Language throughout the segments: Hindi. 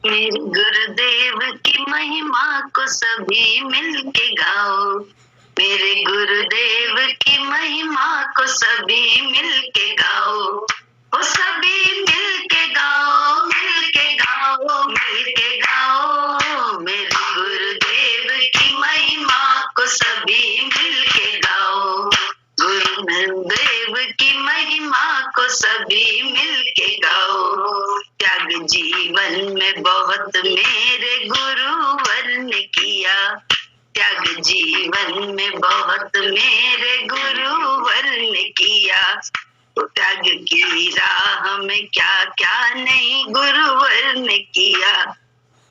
मेरे गुरुदेव की महिमा को सभी मिलके गाओ। मेरे गुरुदेव की महिमा को सभी मिलके गाओ। वो सभी मिलके गाओ, मिलके गाओ, मिलके गाओ। मेरे गुरुदेव की महिमा को सभी मिलके गाओ। गुरुदेव की महिमा को सभी मिलके गाओ। त्याग जीवन में बहुत मेरे गुरुवर ने किया। त्याग जीवन में बहुत मेरे गुरुवर ने किया। त्याग की राह में क्या क्या नहीं गुरुवर ने किया।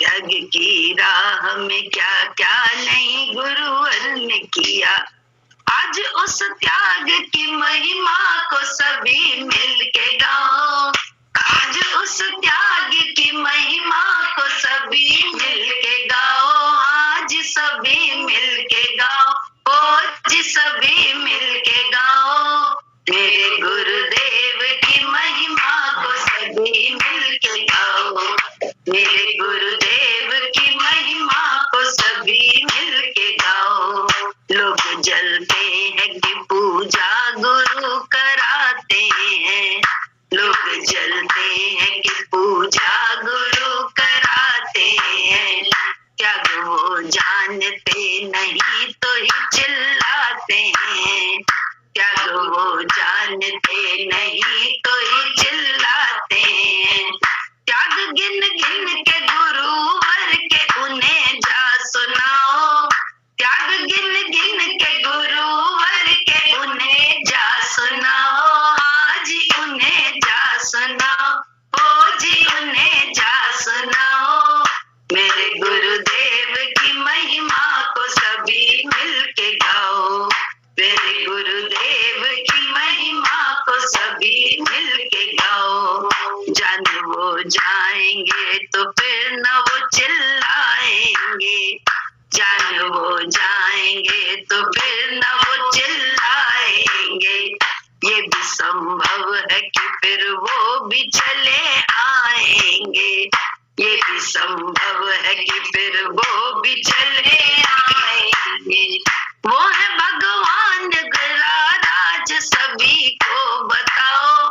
त्याग की राह में क्या क्या नहीं गुरुवर ने किया। आज उस त्याग की महिमा को सभी मिलके गाओ। आज उस त्याग की महिमा को सभी मिलके गाओ। आज सभी मिलके गाओ। आज सभी मिलके गाओ। मेरे गुरुदेव की महिमा को सभी मिलके गाओ। मेरे गुरुदेव की महिमा को सभी मिलके गाओ। लोग जलते हैं कि पूजा गुरु कराते हैं। लोग जलते हैं कि पूजा गुरु कराते हैं। त्याग वो जानते नहीं तो ही चिल्लाते हैं। त्याग वो जानते नहीं तो ही चिल्लाते हैं। त्याग गिन गिन के गुरुवर के उन्हें जा सुनाओ। त्याग गिन गिन के गुरुवर के उन्हें जा सुनाओ। आज उन्हें जा सुनाओ। ओ जी उन्हें जा सुनाओ। मेरे गुरुदेव की महिमा को सभी मिलके गाओ। मेरे गुरुदेव की महिमा को सभी मिलके गाओ। जान वो जाएंगे तो फिर न वो चिल्लाएंगे। जान वो जाएंगे तो फिर न वो चिल्लाएंगे। ये भी संभव है कि फिर वो भी चले आएंगे। ये भी संभव है कि फिर वो भी चले आएंगे। वो है भगवान गराज सभी को बताओ।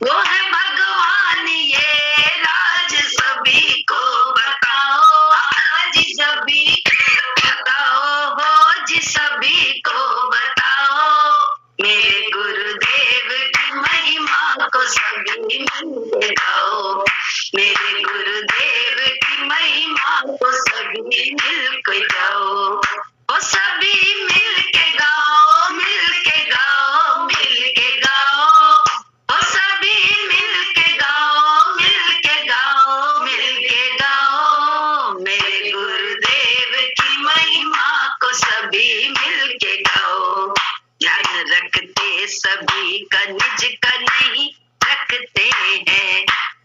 वो है भगवान ये राज सभी को बताओ। आज सभी को बताओ। हो जी सभी को बताओ। मेरे गुरुदेव की महिमा को सभी मिलके गाओ। मेरे गुरुदेव की महिमा को सभी मिलके गाओ। वो सभी मिलके गाओ, मिलके गाओ, मिलके गाओ। वो सभी मिलके गाओ, मिलके गाओ, मिलके गाओ। मेरे गुरुदेव की महिमा को सभी मिलके गाओ। ध्यान रखते सभी का निज का नहीं रखते हैं।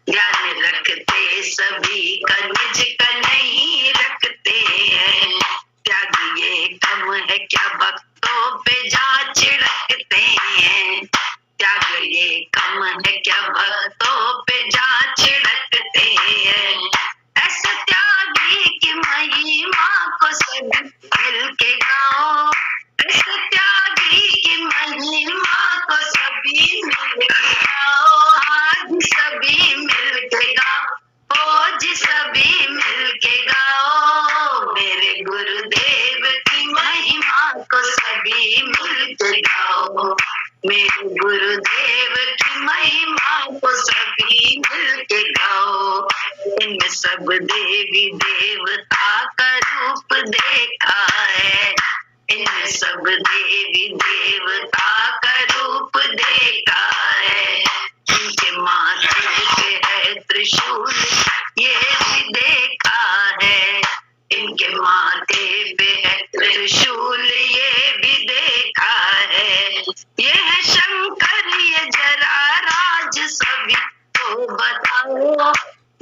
ध्यान रखते सभी का निज का नहीं रखते हैं। त्याग ये कम है क्या भक्तों पे जा छिड़कते हैं। त्याग ये कम है क्या भक्तों पे जा छिड़कते हैं। ऐसे त्यागी की महिमा को सभी मिलके गाओ। ऐसे त्यागी की महिमा को सभी मिलके गाओ। आज सभी मिलके गाओ। ओ जी सभी मिलके गाओ। मेरे गुरुदेव की महिमा को सभी मिलके गाओ। मेरे गुरुदेव की महिमा को सभी मिलके गाओ। इनमें सब देवी देवता का रूप देखा है। इनमें सब देवी देवता का रूप देखा है। इनके माथे पे है त्रिशूल ये भी देखा है। इनके माथे पे है त्रिशूल ये भी देखा है। ये है शंकर ये जरा राज सभी को बताओ।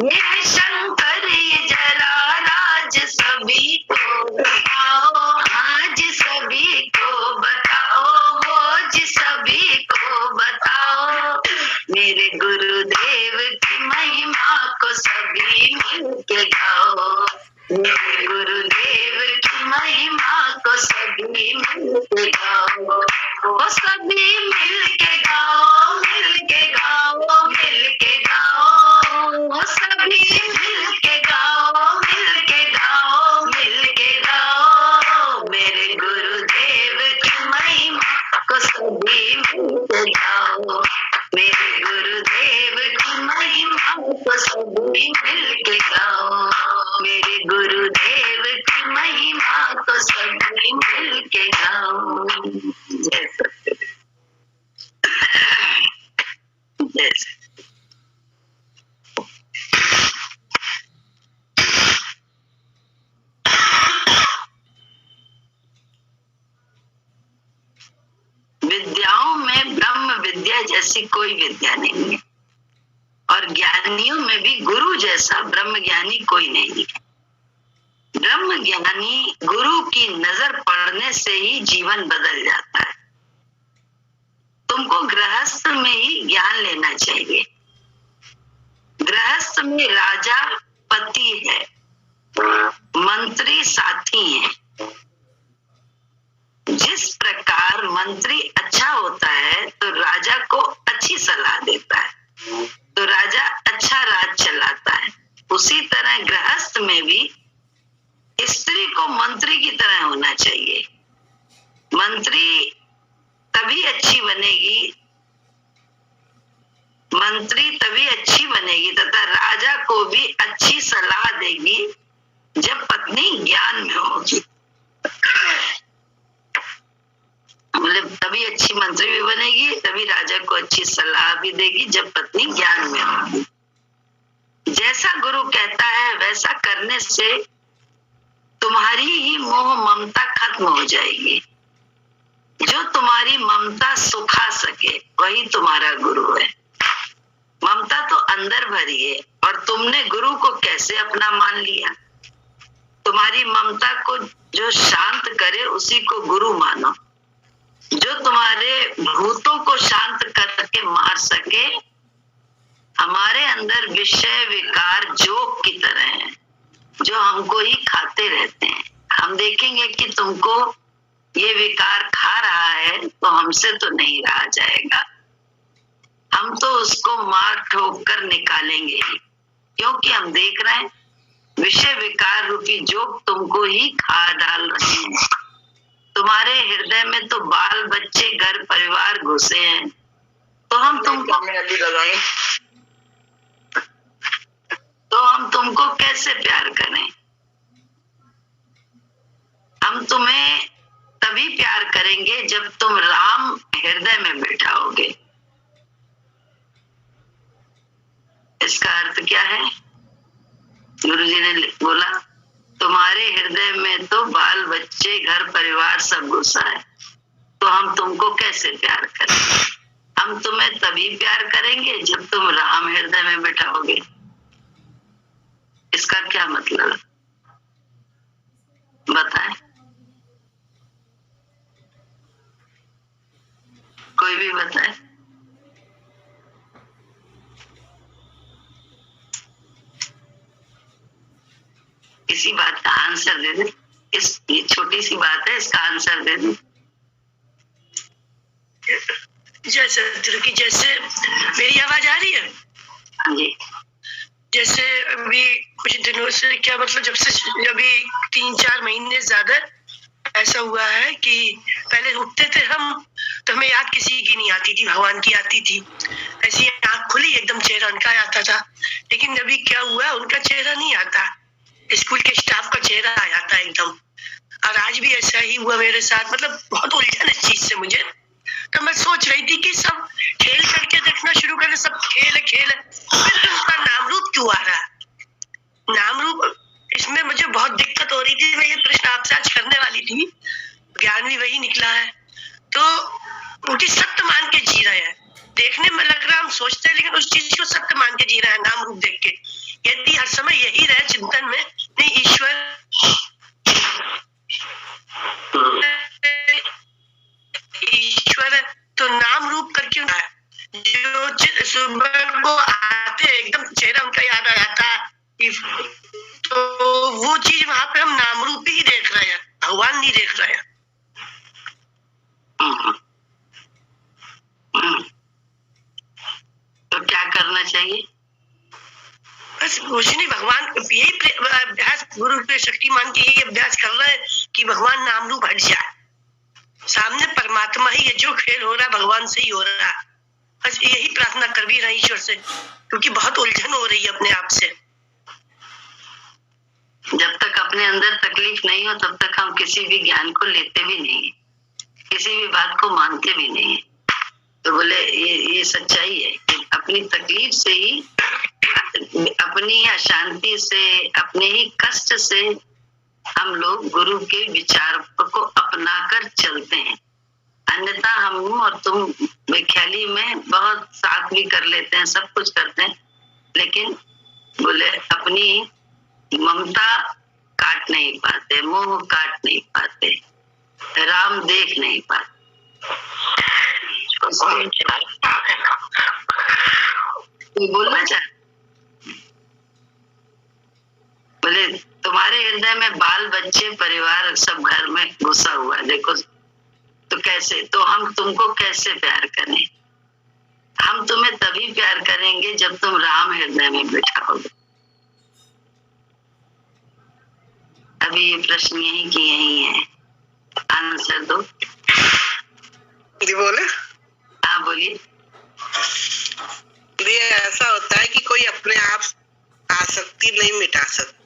ये है शंकर ये जरा राज सभी को बताओ। आज सभी को बताओ। वो जी सभी को बताओ। मेरे गुरुदेव की महिमा को सभी मिलके मेरे गुरुदेव की महिमा को सभी मिलके गाओ, वो सभी मिलके गाओ, मिलके गाओ, मिलके गाओ, वो सभी मिलके गाओ, मिलके गाओ, मिलके गाओ। मेरे गुरुदेव की महिमा को सभी मिलके गाओ, मेरे गुरुदेव की महिमा को सभी मिलके गाओ, मेरे गुरुदेव की महिमा को सभी मिलके गाओ। जय सतगुरु, जय सतगुरु। विद्याओं में ब्रह्म विद्या जैसी कोई विद्या नहीं है, और ज्ञानियों में भी गुरु जैसा ब्रह्म ज्ञानी कोई नहीं है। ब्रह्म ज्ञानी गुरु की नजर पड़ने से ही जीवन बदल जाता है। तुमको गृहस्थ में ही ज्ञान लेना चाहिए। गृहस्थ में राजा पति है, मंत्री साथी है। जिस प्रकार मंत्री अच्छा होता है तो राजा को अच्छी सलाह देता है, तो राजा अच्छा राज चलाता है। उसी तरह गृहस्थ में भी स्त्री को मंत्री की तरह होना चाहिए। मंत्री तभी अच्छी बनेगी, मंत्री तभी अच्छी बनेगी तथा राजा को भी अच्छी सलाह देगी जब पत्नी ज्ञान में होगी। मतलब तभी अच्छी मंत्री भी बनेगी, तभी राजा को अच्छी सलाह भी देगी जब पत्नी ज्ञान में होगी। जैसा गुरु कहता है वैसा करने से तुम्हारी ही मोह ममता खत्म हो जाएगी। जो तुम्हारी ममता सुखा सके वही तुम्हारा गुरु है। ममता तो अंदर भरी है और तुमने गुरु को कैसे अपना मान लिया। तुम्हारी ममता को जो शांत करे उसी को गुरु मानो। जो तुम्हारे भूतों को शांत करके मार सके। हमारे अंदर विषय विकार जोक की तरह है जो हमको ही खाते रहते हैं। हम देखेंगे कि तुमको ये विकार खा रहा है तो हमसे तो नहीं रहा जाएगा, हम तो उसको मार ठोक कर निकालेंगे ही, क्योंकि हम देख रहे हैं विषय विकार रूपी जोक तुमको ही खा डाल रहे हैं। तुम्हारे हृदय में तो बाल बच्चे घर परिवार घुसे हैं, तो हम तुमको कैसे प्यार करें। हम तुम्हें तभी प्यार करेंगे जब तुम राम हृदय में बैठाओगे। इसका अर्थ क्या है? गुरुजी ने बोला तुम्हारे हृदय में तो बाल बच्चे घर परिवार सब घुसा है, तो हम तुमको कैसे प्यार करें। हम तुम्हें तभी प्यार करेंगे जब तुम राम हृदय में बैठाओगे। इसका क्या मतलब बताएं? कोई भी बताए। इसी बात का आंसर दे दे। ये छोटी सी बात है, इसका आंसर दे दे। जैसे की जैसे मेरी आवाज आ रही है? हाँ जी। जैसे अभी कुछ दिनों से, क्या मतलब जब से अभी 3-4 महीने ज्यादा ऐसा हुआ है कि पहले उठते थे हम तो हमें याद किसी की नहीं आती थी, भगवान की आती थी। ऐसी आंख खुली एकदम चेहरा उनका आता था। लेकिन अभी क्या हुआ, उनका चेहरा नहीं आता, स्कूल के स्टाफ का चेहरा आ जाता है एकदम। और आज भी ऐसा ही हुआ मेरे साथ। मतलब बहुत उलझन इस चीज से मुझे। तो मैं सोच रही थी कि सब खेल करके देखना शुरू करें, सब खेल खेल, फिर उसका नाम रूप क्यों आ रहा है? नाम रूप, इसमें मुझे बहुत दिक्कत हो रही थी। मैं ये प्रश्न आपसे आज करने वाली थी, ज्ञान भी वही निकला है। तो उनकी सत्य मान के जी रहे हैं। देखने में लग रहा हम सोचते हैं, लेकिन उस चीज को सत्य मान के जी रहे हैं नाम रूप देख के। यदि हर समय यही रहे चिंतन में, नहीं ईश्वर तो नाम रूप करके जो सुबह को आते एकदम चेहरा उनका याद आ जाता है, तो वो चीज वहां पे हम नाम रूप ही देख रहे हैं, भगवान नहीं देख रहे हैं। तो क्या करना चाहिए? बस कुछ नहीं, भगवान यही अभ्यास, गुरु के शक्तिमान के यही अभ्यास कर रहे हैं कि भगवान नाम रूप हट जाए, सामने परमात्मा ही है, जो खेल हो रहा है भगवान से ही हो रहा है। बस यही प्रार्थना कर भी रहे ईश्वर से, क्योंकि बहुत उलझन हो रही है अपने आप से। जब तक अपने अंदर तकलीफ नहीं हो तब तक हम किसी भी ज्ञान को लेते भी नहीं, किसी भी बात को मानते भी नहीं। तो बोले ये सच्चाई है कि अपनी तकलीफ से ही, अपनी अशांति से, अपने ही कष्ट से हम लोग गुरु के विचार को अपनाकर चलते हैं। अन्यथा हम और तुम बेख्याली में बहुत साथ भी कर लेते हैं, सब कुछ करते हैं, लेकिन बोले अपनी ममता काट नहीं पाते, मोह काट नहीं पाते, राम देख नहीं पाते। बोलना चाहे बोले तुम्हारे हृदय में बाल बच्चे परिवार सब घर में घुसा हुआ है, देखो तो कैसे, तो हम तुमको कैसे प्यार करें? हम तुम्हें तभी प्यार करेंगे जब तुम राम हृदय में बिठाओगे। अभी ये प्रश्न यही की यही है, आंसर दो जी। बोले? हाँ बोलिए। ये ऐसा होता है कि कोई अपने आप आसक्ति नहीं मिटा सकता।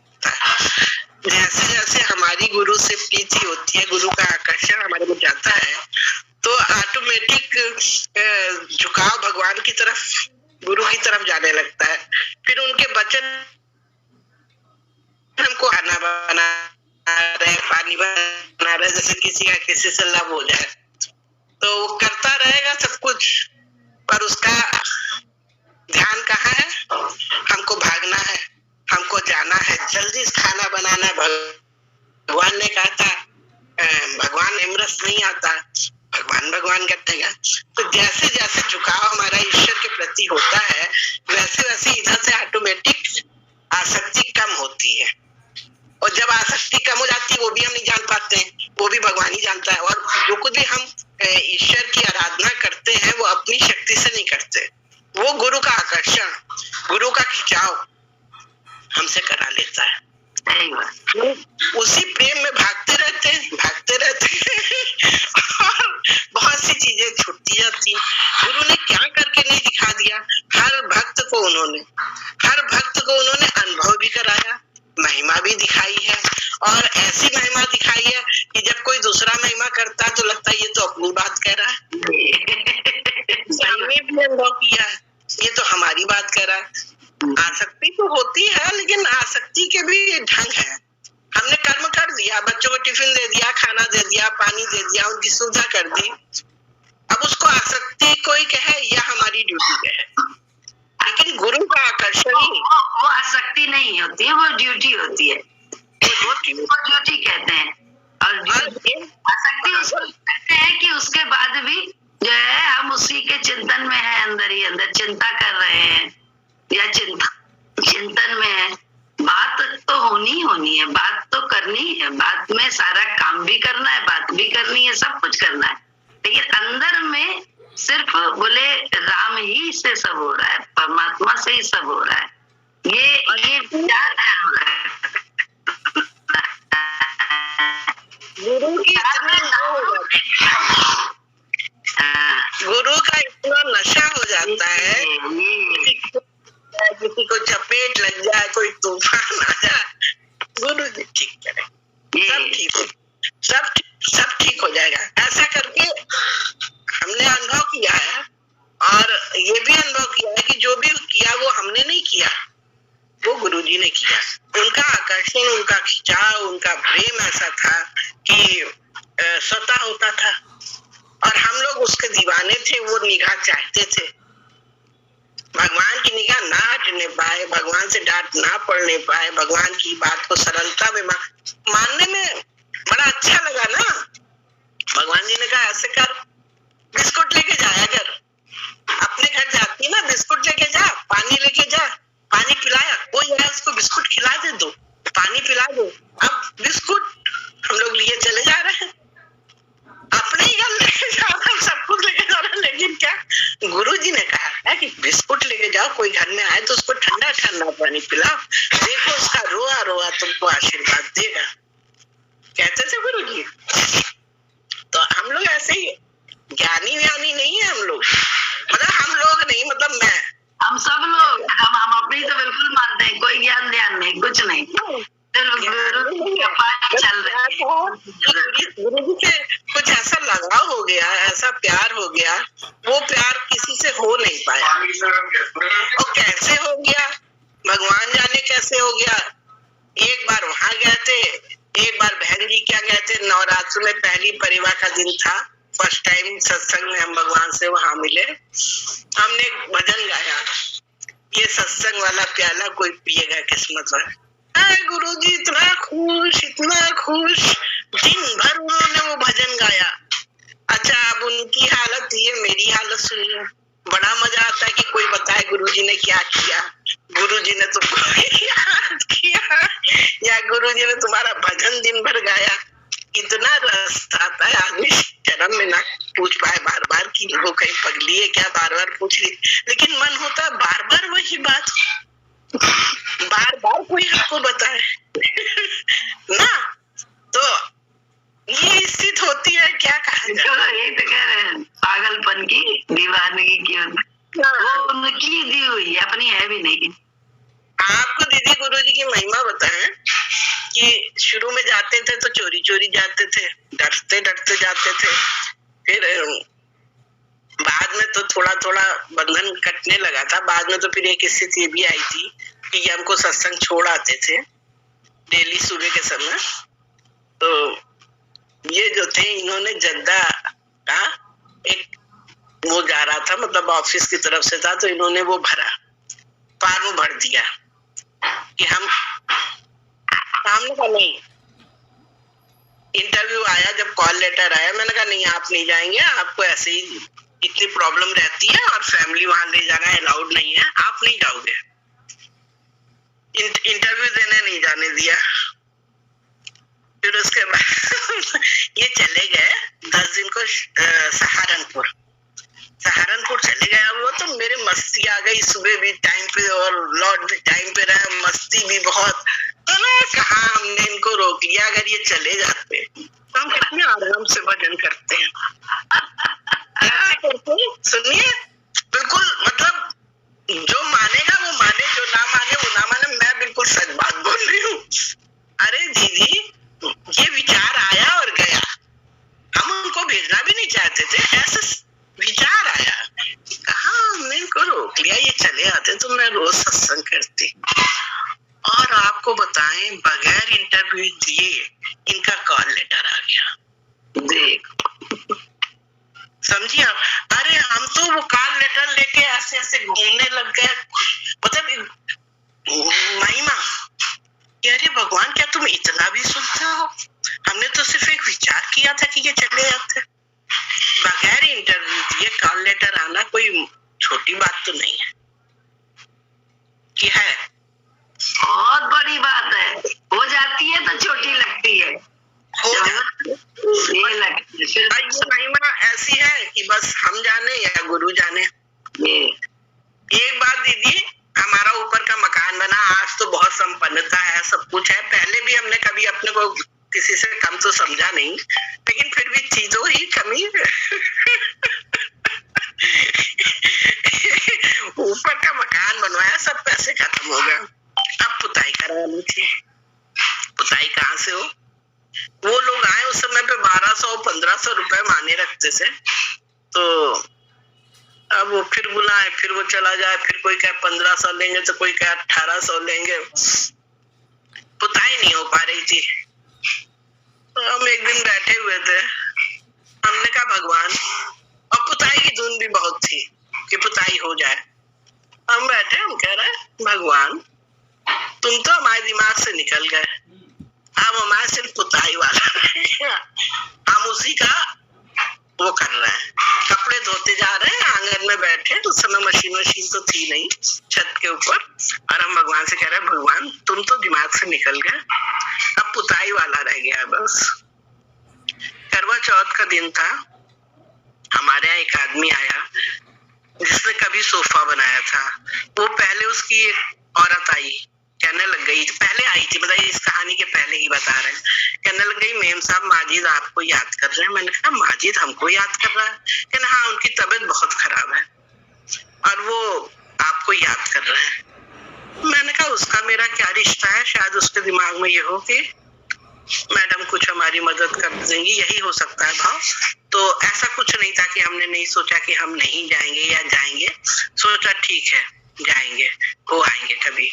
जैसे जैसे हमारी गुरु से प्रीति होती है, गुरु का आकर्षण हमारे में जाता है, तो ऑटोमेटिक झुकाव भगवान की तरफ, गुरु की तरफ जाने लगता है। फिर उनके वचन हमको खाना बना रहे, पानी बना रहे, जैसे किसी का किसी से लव हो जाए तो वो करता रहेगा सब कुछ, पर उसका ध्यान कहाँ है? हमको भागना है, हमको जाना है, जल्दी खाना बनाना है। भगवान ने कहा था भगवान अमृत नहीं आता, भगवान भगवान करेगा। तो जैसे जैसे झुकाव हमारा ईश्वर के प्रति होता है, वैसे वैसे इधर से ऑटोमेटिक आसक्ति कम होती है। और जब आसक्ति कम हो जाती है, वो भी हम नहीं जान पाते हैं, वो भी भगवान ही जानता है। और जो कुछ भी हम ईश्वर की आराधना करते हैं, वो अपनी शक्ति से नहीं करते, वो गुरु का आकर्षण, गुरु का खिंचाव हमसे करा लेता है। उसी प्रेम में भागते रहते और बहुत सी चीजें छूटती जाती। गुरु ने क्या करके नहीं दिखा दिया? हर भक्त को उन्होंने अनुभव भी कराया, महिमा भी दिखाई है, और ऐसी महिमा दिखाई है कि जब कोई दूसरा महिमा करता है तो लगता है ये तो अपनी बात कह रहा है। हमने भी अनुभव किया है, ये तो हमारी बात कह रहा है। आसक्ति तो होती है, लेकिन आसक्ति के भी ढंग है। हमने कर्म कर दिया, बच्चों को टिफिन दे दिया, खाना दे दिया, पानी दे दिया, उनकी सुविधा कर दी। अब उसको आसक्ति कोई कहे या हमारी ड्यूटी कहे, लेकिन गुरु का आकर्षण ही वो आसक्ति नहीं होती है, वो ड्यूटी होती है, वो ड्यूटी कहते हैं। और आसक्ति उसको कहते हैं कि उसके बाद भी जो है हम उसी के चिंतन में है, अंदर ही अंदर चिंता कर रहे हैं या चिंतन में है। बात तो होनी है, बात तो करनी है, बात में सारा काम भी करना है, बात भी करनी है, सब कुछ करना है, लेकिन अंदर में सिर्फ बोले राम ही से सब हो रहा है, परमात्मा से ही सब हो रहा है। ये विचार गुरु का इतना नशा हो जाता है, किसी को चपेट लग जाए, कोई तूफान आ जाए, गुरु जी ठीक करे, सब ठीक हो जाएगा। ऐसा करके हमने अनुभव किया है, और ये भी अनुभव किया है कि जो भी किया वो हमने नहीं किया, वो गुरुजी ने किया। उनका आकर्षण, उनका खिंचाव, उनका प्रेम ऐसा था कि स्वतः होता था, और हम लोग उसके दीवाने थे। वो निगाह चाहते थे, भगवान की निगाह ना हटने पाए, भगवान से डांट ना पड़ने पाए, भगवान की बात को सरलता में मानने में बड़ा अच्छा लगा ना। भगवान जी ने कहा ऐसे कर, बिस्कुट लेके जाया कर, अपने घर जाती है ना, बिस्कुट लेके जा, पानी लेके जा, पानी पिलाया, कोई है उसको बिस्कुट खिला दे दो, पानी पिला दो, अब बिस्कुट हम लोग लिए चले जा रहे हैं, अपने ही घर लेके जा रहे हैं, सब कुछ लेके जा रहे हैं, लेकिन क्या गुरुजी ने कहा है कि बिस्कुट लेके जाओ, कोई घर में आए तो उसको ठंडा ठंडा पानी पिलाओ, देखो उसका रोआ रोआ तुमको आशीर्वाद देगा, कहते थे गुरुजी। तो हम लोग ऐसे ही ज्ञानी व्यानी नहीं है हम लोग, मतलब हम लोग नहीं, मतलब मैं, हम सब लोग, हम अपनी तो बिल्कुल मानते हैं, कोई ज्ञान ध्यान नहीं, कुछ नहीं, चल रहा है। गुरु जी से कुछ ऐसा लगाव हो गया, ऐसा प्यार हो गया, वो प्यार किसी से हो नहीं पाया। और कैसे हो गया भगवान जाने कैसे हो गया। एक बार वहां गए थे, एक बार बहन जी क्या गए थे, नवरात्र में पहली परिवार का दिन था, फर्स्ट टाइम सत्संग में हम भगवान से वहां मिले, हमने एक भजन गाया, ये सत्संग वाला प्याला कोई पिएगा किस्मत में। गुरुजी इतना खुश, इतना खुश, दिन भर उन्होंने वो भजन गाया। अच्छा, अब उनकी हालत ये, मेरी हालत सुनिए, बड़ा मजा आता है कि कोई बताए गुरुजी ने क्या किया, गुरुजी ने तुमको याद किया, या गुरुजी ने तुम्हारा भजन दिन भर गाया। इतना रस आता है, आदमी शर्म में ना पूछ पाए बार बार कि वो कहीं पगली है क्या, बार बार पूछ रही, लेकिन मन होता है बार बार वही बात, बार बार कोई आपको बताए ना, तो ये स्थिति होती है, क्या कहा जाए। यही तो कह रहे हैं, पागलपन की दीवानगी की, वो उनकी दी हुई, अपनी है भी नहीं। आपको दीदी गुरुजी की महिमा बताएं कि शुरू में जाते थे तो चोरी चोरी जाते थे, डरते डरते जाते थे, फिर बाद में तो थोड़ा थोड़ा बंधन कटने लगा था। बाद में तो फिर एक स्थिति भी आई थी कि ये हमको सत्संग छोड़ आते थे डेली सुबह के समय। तो ये जो थे, इन्होंने जद्दा का एक वो जा रहा था, मतलब ऑफिस की तरफ से था, तो इन्होंने वो भरा, फॉर्म भर दिया कि हम, हमने कहा नहीं, इंटरव्यू आया, जब कॉल लेटर आया, मैंने कहा नहीं आप नहीं जाएंगे, आपको ऐसे ही इतनी प्रॉब्लम रहती है और फैमिली वहां ले जाना अलाउड नहीं है, आप नहीं जाओगे। इंटरव्यू देने नहीं जाने दिया। फिर उसके बाद ये चले गए 10 दिन को सहारनपुर चले गए। वो तो मेरे मस्ती आ गई, सुबह भी टाइम पे और लौट भी टाइम पे रहे, मस्ती भी बहुत। तो ना कहा हमने इनको रोक लिया, अगर ये चले जाते तो हम कितने आराम से भजन करते हैं, ऐसे करते हैं। सुनिए, बिल्कुल मतलब जो मानेगा वो माने, जो ना माने वो ना माने, मैं बिल्कुल सच बात बोल रही हूँ। अरे दीदी, ये विचार आया और गया, हम उनको भेजना भी नहीं चाहते थे, ऐसे विचार आया, कहा हमने इनको रोक लिया, ये चले आते तो मैं रोज सत्संग करती। और आपको बताएं, बगैर इंटरव्यू दिए इनका कॉल लेटर आ गया। देख, समझिए आप। अरे हम तो वो कॉल लेटर लेके ऐसे ऐसे घूमने लग गए, मतलब महिमा, अरे भगवान क्या तुम इतना भी सुनते हो, हमने तो सिर्फ एक विचार किया था कि ये चले जाते। बगैर इंटरव्यू दिए कॉल लेटर आना कोई छोटी बात तो नहीं है, कि है बहुत बड़ी बात है। हो जाती है तो छोटी लगती है, हो जाती है। ये लगती है। ये महिमा ऐसी है कि बस हम जाने या गुरु जाने। एक बात दीदी, हमारा ऊपर का मकान बना, आज तो बहुत संपन्नता है, सब कुछ है। पहले भी हमने कभी अपने को किसी से कम तो समझा नहीं, लेकिन फिर भी चीजों ही कमी ऊपर का मकान बनवाया, सब पैसे खत्म हो गए, अब पुताई करानी थी। पुताई कहाँ से हो? वो लोग आए उस समय पे 1200-1500 रुपए माने रखते थे, तो अब वो फिर बुलाए, फिर वो चला जाए, फिर कोई कहे 1500 लेंगे तो कोई कहे 1800 लेंगे, पुताई नहीं हो पा रही थी। तो हम एक दिन बैठे हुए थे, हमने कहा भगवान, और पुताई की धुन भी बहुत थी कि पुताई हो जाए। हम बैठे, हम कह रहे भगवान, तुम तो हमारे दिमाग से निकल गए, अब हमारे सिर्फ पुताई वाला हम उसी का वो कर रहे हैं, कपड़े धोते जा रहे हैं, आंगन में बैठे, उस समय मशीन तो थी नहीं छत के ऊपर, और हम भगवान से कह रहे हैं भगवान तुम तो दिमाग से निकल गए, अब पुताई वाला रह गया बस। करवा चौथ का दिन था, हमारे यहाँ एक आदमी आया जिसने कभी सोफा बनाया था। वो पहले उसकी एक औरत आई, कहने लग गई, पहले आई थी, बताइए इस कहानी के पहले ही बता रहे हैं, कहने लग गई मेम साहब माजिद आपको याद कर रहे हैं। मैंने कहा माजिद हमको याद कर रहा है? कहना हाँ उनकी तबीयत बहुत खराब है और वो आपको याद कर रहे हैं। मैंने कहा उसका मेरा क्या रिश्ता है, शायद उसके दिमाग में ये हो कि मैडम कुछ हमारी मदद कर देंगी, यही हो सकता है भाव। तो ऐसा कुछ नहीं था कि हमने नहीं सोचा कि हम नहीं जाएंगे या जाएंगे, सोचा ठीक है जाएंगे, वो आएंगे कभी।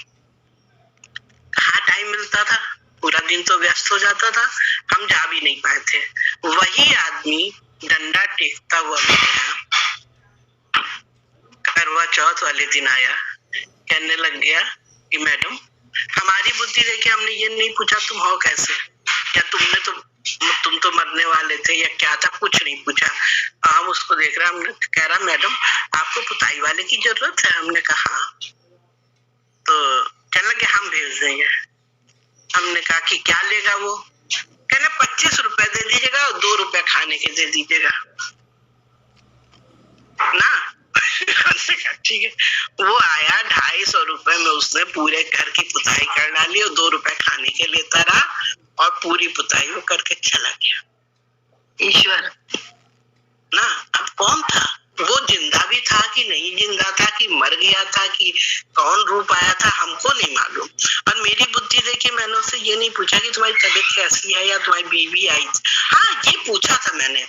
कहाँ टाइम मिलता था, पूरा दिन तो व्यस्त हो जाता था, हम जा भी नहीं पाए थे। वही आदमी डंडा टेकता हुआ मेरे यहाँ करवा चौथ वाले दिन आया, कहने लग गया कि मैडम हमारी बुद्धि देखिए, हमने ये नहीं पूछा तुम हो कैसे, या तुम तो मरने वाले थे या क्या था, कुछ नहीं पूछा। हम उसको देख रहे, हमने कह रहा मैडम आपको पुताई वाले की जरूरत है? हमने कहा, तो कहने लगे हम भेज देंगे। हमने कहा कि क्या लेगा वो? कहने 25 रुपए दे दीजिएगा और 2 रुपए खाने के दे दीजिएगा ना। ठीक है। वो आया 250 रुपए में उसने पूरे घर की पुताई कर डाली और 2 रुपए खाने के लेता रहा और पूरी पुताई वो करके चला गया। ईश्वर ना, अब कौन था वो, जिंदा भी था कि नहीं जिंदा था, कि मर गया था, कि कौन रूप आया था, हमको नहीं मालूम। और मेरी बुद्धि देखिए, मैंने उससे ये नहीं पूछा कि तुम्हारी तबीयत कैसी है या तुम्हारी बीवी आई। हाँ ये पूछा था मैंने,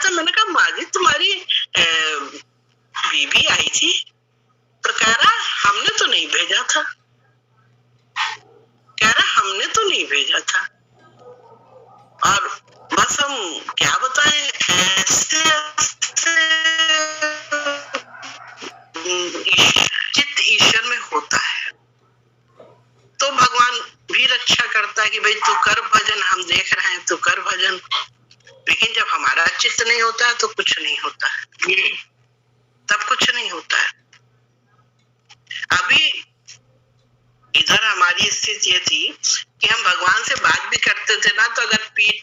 मैंने कहा माजी तुम्हारी बीवी आई थी? तो कह रहा हमने तो नहीं भेजा था, हमने तो नहीं भेजा था। और बस हम क्या बताएं, ऐसे चित्त ईश्वर में होता है तो भगवान भी रक्षा करता है कि भाई तू कर भजन, हम देख रहे हैं तू कर भजन। लेकिन जब हमारा चित्त नहीं होता है तो कुछ नहीं होता है, तब कुछ नहीं होता है। अभी इधर हमारी स्थिति ये थी कि हम भगवान से बात भी करते थे ना, तो अगर पीठ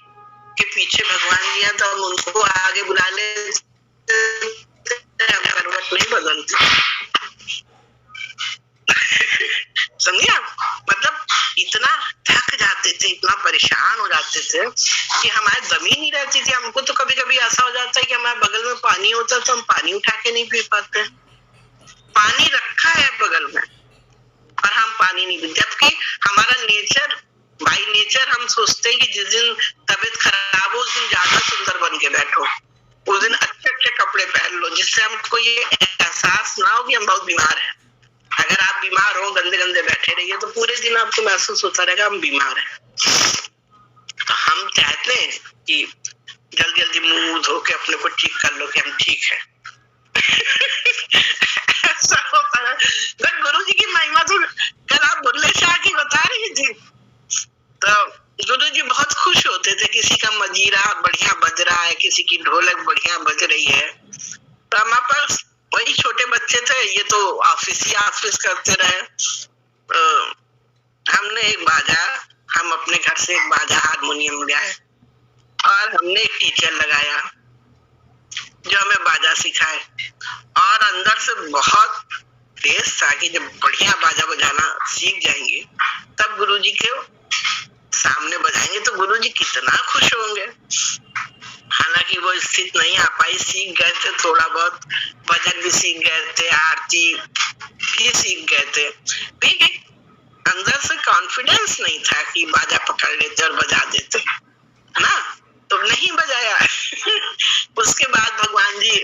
के पीछे भगवान दिया तो हम उनको आगे बुला ले, करवट नहीं बदलती। समझिए आप, मतलब इतना थक जाते थे, इतना परेशान हो जाते थे कि हमारे जमीन नहीं रहती थी। हमको तो कभी कभी ऐसा हो जाता है कि हमारे बगल में पानी होता तो हम पानी उठा के नहीं पी पाते। पानी रखा है बगल में और हम पानी नहीं पीते, जबकि हमारा नेचर, बाय नेचर हम सोचते हैं कि जिस दिन तबीयत खराब हो उस दिन ज्यादा सुंदर बन के बैठो, उस दिन अच्छे अच्छे कपड़े पहन लो, जिससे हमको ये एहसास ना हो कि हम बहुत बीमार हैं। अगर आप बीमार हो, गंदे गंदे बैठे रहिए तो पूरे दिन आपको महसूस होता रहेगा हम बीमार हैं। तो हम चाहते हैं कि जल्दी जल्दी मुंह धो के अपने को ठीक कर लो कि हम ठीक है। ऐसा होता है। गुरु जी की महिमा तो कल आप बुल्ले शाह की बता रही थी, तो गुरु जी बहुत खुश होते थे, किसी का मजीरा बढ़िया बज रहा है, किसी की ढोलक बढ़िया बज रही है। तो हमारे पास वही छोटे बच्चे थे, ये तो ऑफिस करते रहे। हमने एक बाजा, हम अपने घर से एक बाजा हारमोनियम ले आए और हमने एक टीचर लगाया जो हमें बाजा सिखाए। और अंदर से बहुत तेज था कि जब बढ़िया बाजा बजाना सीख जाएंगे तब गुरुजी के सामने बजाएंगे तो गुरुजी कितना खुश होंगे। हालांकि वो स्थिति नहीं आ पाई, सीख गए थे थोड़ा बहुत, भजन भी सीख गए थे, आरती भी सीख गए थे, लेकिन अंदर से कॉन्फिडेंस नहीं था कि बाजा पकड़ लेते और बजा देते ना, तो नहीं बजाया। उसके बाद भगवान जी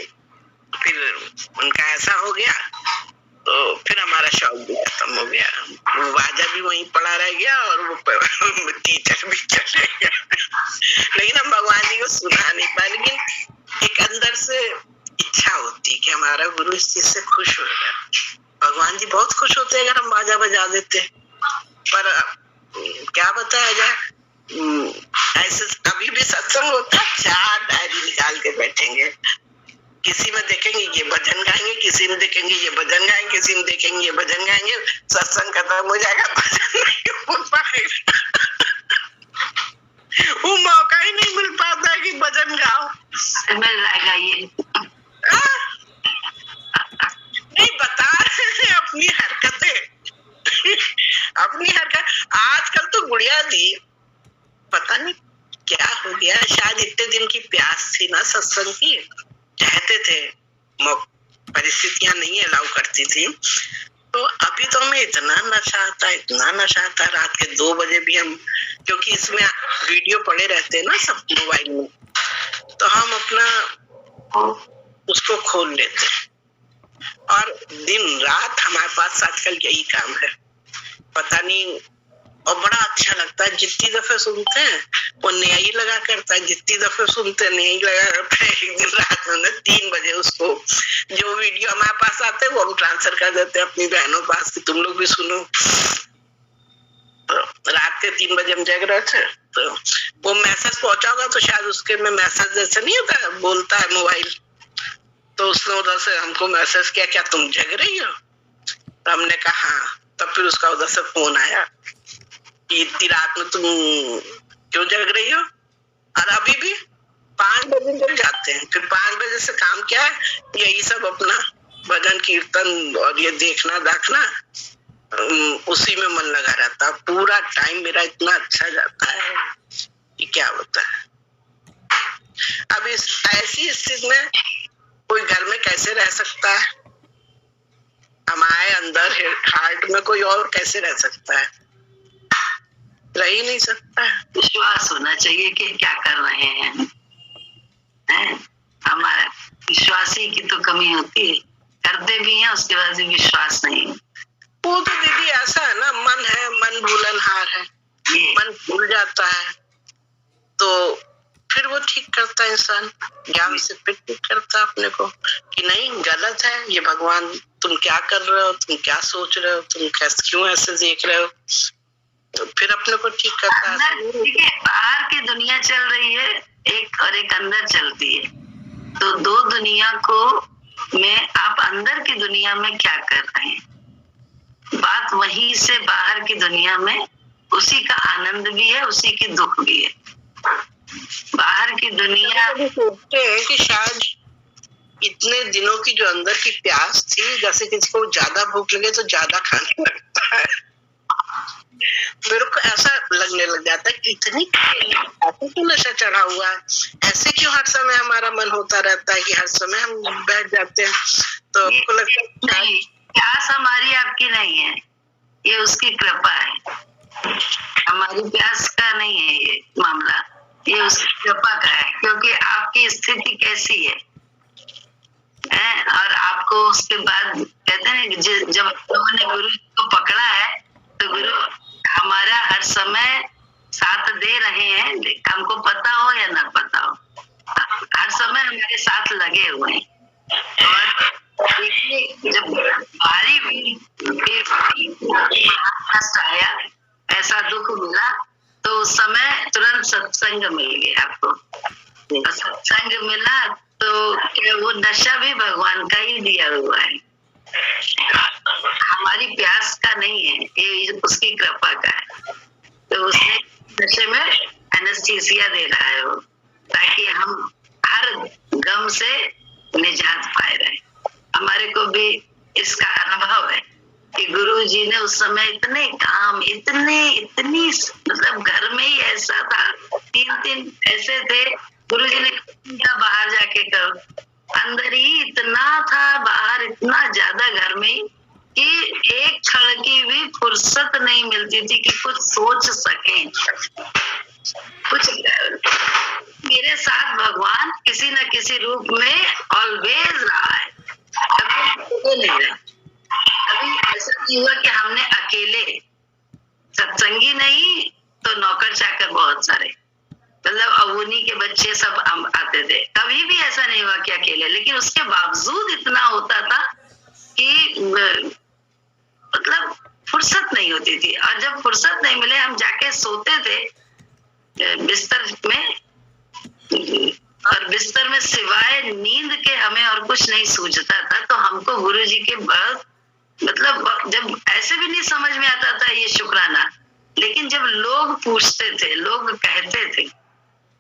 फिर उनका ऐसा हो गया तो फिर हमारा शौक भी खत्म हो गया, वो बाजा भी वहीं पड़ा रह गया और वो टीचर भी चले गया। लेकिन हम भगवान जी को सुना नहीं पाए, लेकिन एक अंदर से इच्छा होती कि हमारा गुरु इस चीज से खुश हो गया। भगवान जी बहुत खुश होते अगर हम बाजा बजा देते, पर क्या बताया जाए, ऐसे अभी भी सत्संग होता, 4 डायरी निकाल के बैठेंगे, किसी में देखेंगे ये भजन गाएंगे, किसी में देखेंगे ये भजन गाएंगे, किसी में देखेंगे ये भजन गाएंगे, सत्संग खत्म हो जाएगा, भजन नहीं हो पाएगा। गुड़िया दी, पता नहीं क्या हो गया, शायद इतने दिन की प्यास थी ना सत्संग की, चाहते थे, परिस्थितियां नहीं अलाउ करती थी। तो अभी तो हमें इतना नशा आता, रात के 2 बजे भी हम, क्योंकि इसमें वीडियो पड़े रहते हैं ना सब मोबाइल में, तो हम अपना उसको खोल लेते और दिन रात हमारे पास आजकल यही काम है, पता नहीं। और बड़ा अच्छा लगता है, जितनी दफे सुनते हैं वो नया ही लगा करता है, जितनी दफे सुनते हैं नया ही लगा करता है। एक दिन रात में 3 बजे उसको जो वीडियो हमारे पास आते हैं वो हम ट्रांसफर कर देते हैं अपनी बहनों पास कि तुम लोग भी सुनो। तो रात के 3 बजे हम जग रहे थे, तो वो मैसेज पहुंचा होगा, तो शायद उसके में मैसेज जैसे नहीं होता, बोलता है मोबाइल, तो उसने उधर से हमको मैसेज किया, क्या तुम जग रही हो? तो हमने कहा हाँ। तब फिर उसका उधर से फोन आया, इतनी रात में तुम क्यों जग रही हो? और अभी भी 5 बजे जग जाते हैं, फिर 5 बजे से काम क्या है, यही सब अपना भजन कीर्तन और ये देखना दाखना, उसी में मन लगा रहता है। पूरा टाइम मेरा इतना अच्छा जाता है कि क्या होता है। अब इस ऐसी स्थिति में कोई घर में कैसे रह सकता है? हमारे अंदर हार्ट में कोई और कैसे रह सकता है? रह ही नहीं सकता है। विश्वास होना चाहिए कि क्या कर रहे हैं, हमारा विश्वास ही की तो कमी होती है, करते भी हैं उसके बाद भी विश्वास नहीं। वो तो दीदी ऐसा है ना, मन है, मन भूलनहार है, मन भूल जाता है, तो फिर वो ठीक करता है इंसान, ज्ञान से फिर ठीक करता है अपने को कि नहीं गलत है ये, भगवान तुम क्या कर रहे हो, तुम क्या सोच रहे हो, तुम क्यों ऐसे देख रहे हो, तो फिर अपने को ठीक करता है। ठीक है, बाहर की दुनिया चल रही है एक और एक अंदर चलती है, तो 2 दुनिया को में आप अंदर की दुनिया में क्या कर रहे हैं, बात वहीं से बाहर की दुनिया में, उसी का आनंद भी है, उसी की दुख भी है। बाहर की दुनिया सोचते हैं कि शायद इतने दिनों की जो अंदर की प्यास थी, जैसे किसी को ज्यादा भूख लगे तो ज्यादा खाने लगता है, मेरे को ऐसा लगने लग जाता है कि इतनी ऐसे क्यों नशा चढ़ा हुआ है, ऐसे क्यों हर समय हमारा मन होता रहता है कि हर समय हम बैठ जाते हैं। तो आपको लगता है प्यास हमारी आपकी नहीं है, ये उसकी कृपा है, हमारी प्यास का नहीं है ये मामला, ये उसकी कृपा का है, क्योंकि आपकी स्थिति कैसी है और आपको उसके बाद कहते हैं जब लोगों ने गुरु को पकड़ा है तो गुरु हमारा हर समय साथ दे रहे हैं, हमको पता हो या ना पता हो, हर समय हमारे साथ लगे हुए हैं। और देखिए जब भारी भी कष्ट आया, ऐसा दुख मिला, तो उस समय तुरंत सत्संग मिल गया आपको, सत्संग मिला तो वो नशा भी भगवान का ही दिया हुआ है, हमारी प्यास का नहीं है, ये उसकी कृपा का है। तो उसने नशे में एनेस्थीसिया दे रहा है वो, ताकि हम हर गम से निजात पाए रहे। हमारे को भी इसका अनुभव है कि गुरु जी ने उस समय इतने काम, इतनी मतलब घर में ही ऐसा था, 3 ऐसे थे, गुरु जी ने कहा बाहर जाके करो, अंदर ही इतना था, बाहर इतना ज्यादा घर में ही कि एक क्षण की भी फुर्सत नहीं मिलती थी कि कुछ सोच सकें। कुछ मेरे साथ भगवान किसी न किसी रूप में ऑलवेज रहा है, कभी नहीं रहा, कभी ऐसा नहीं हुआ कि हमने अकेले, सत्संगी नहीं तो नौकर चाकर बहुत सारे, मतलब अवूनी के बच्चे सब आते थे, कभी भी ऐसा नहीं हुआ कि अकेले, लेकिन उसके बावजूद इतना होता था कि मतलब फुर्सत नहीं होती थी, और जब फुर्सत नहीं मिले हम जाके सोते थे बिस्तर में, और बिस्तर में सिवाय नींद के हमें और कुछ नहीं सूझता था। तो हमको गुरु जी के बाद मतलब जब ऐसे भी नहीं समझ में आता था ये शुक्राना, लेकिन जब लोग पूछते थे, लोग कहते थे,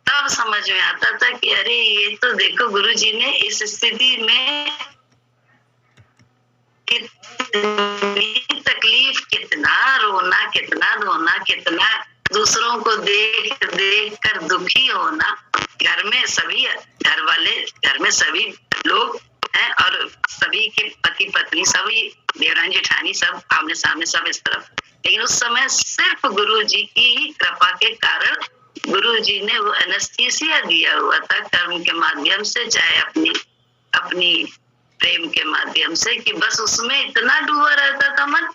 तब समझ में आता था कि अरे ये तो देखो गुरु जी ने इस स्थिति में कितनी तकलीफ, कितना रोना, कितना धोना, कितना दूसरों को देख देख कर दुखी होना, घर में सभी घर में सभी लोग हैं और सभी के पति पत्नी सभी देवरानी जेठानी सब आमने सामने सब इस तरफ, लेकिन उस समय सिर्फ गुरु जी की ही कृपा के कारण गुरु जी ने वो एनेस्थीसिया दिया हुआ था कर्म के माध्यम से, चाहे अपनी प्रेम के माध्यम से, कि बस उसमें इतना डूबा रहता था मन,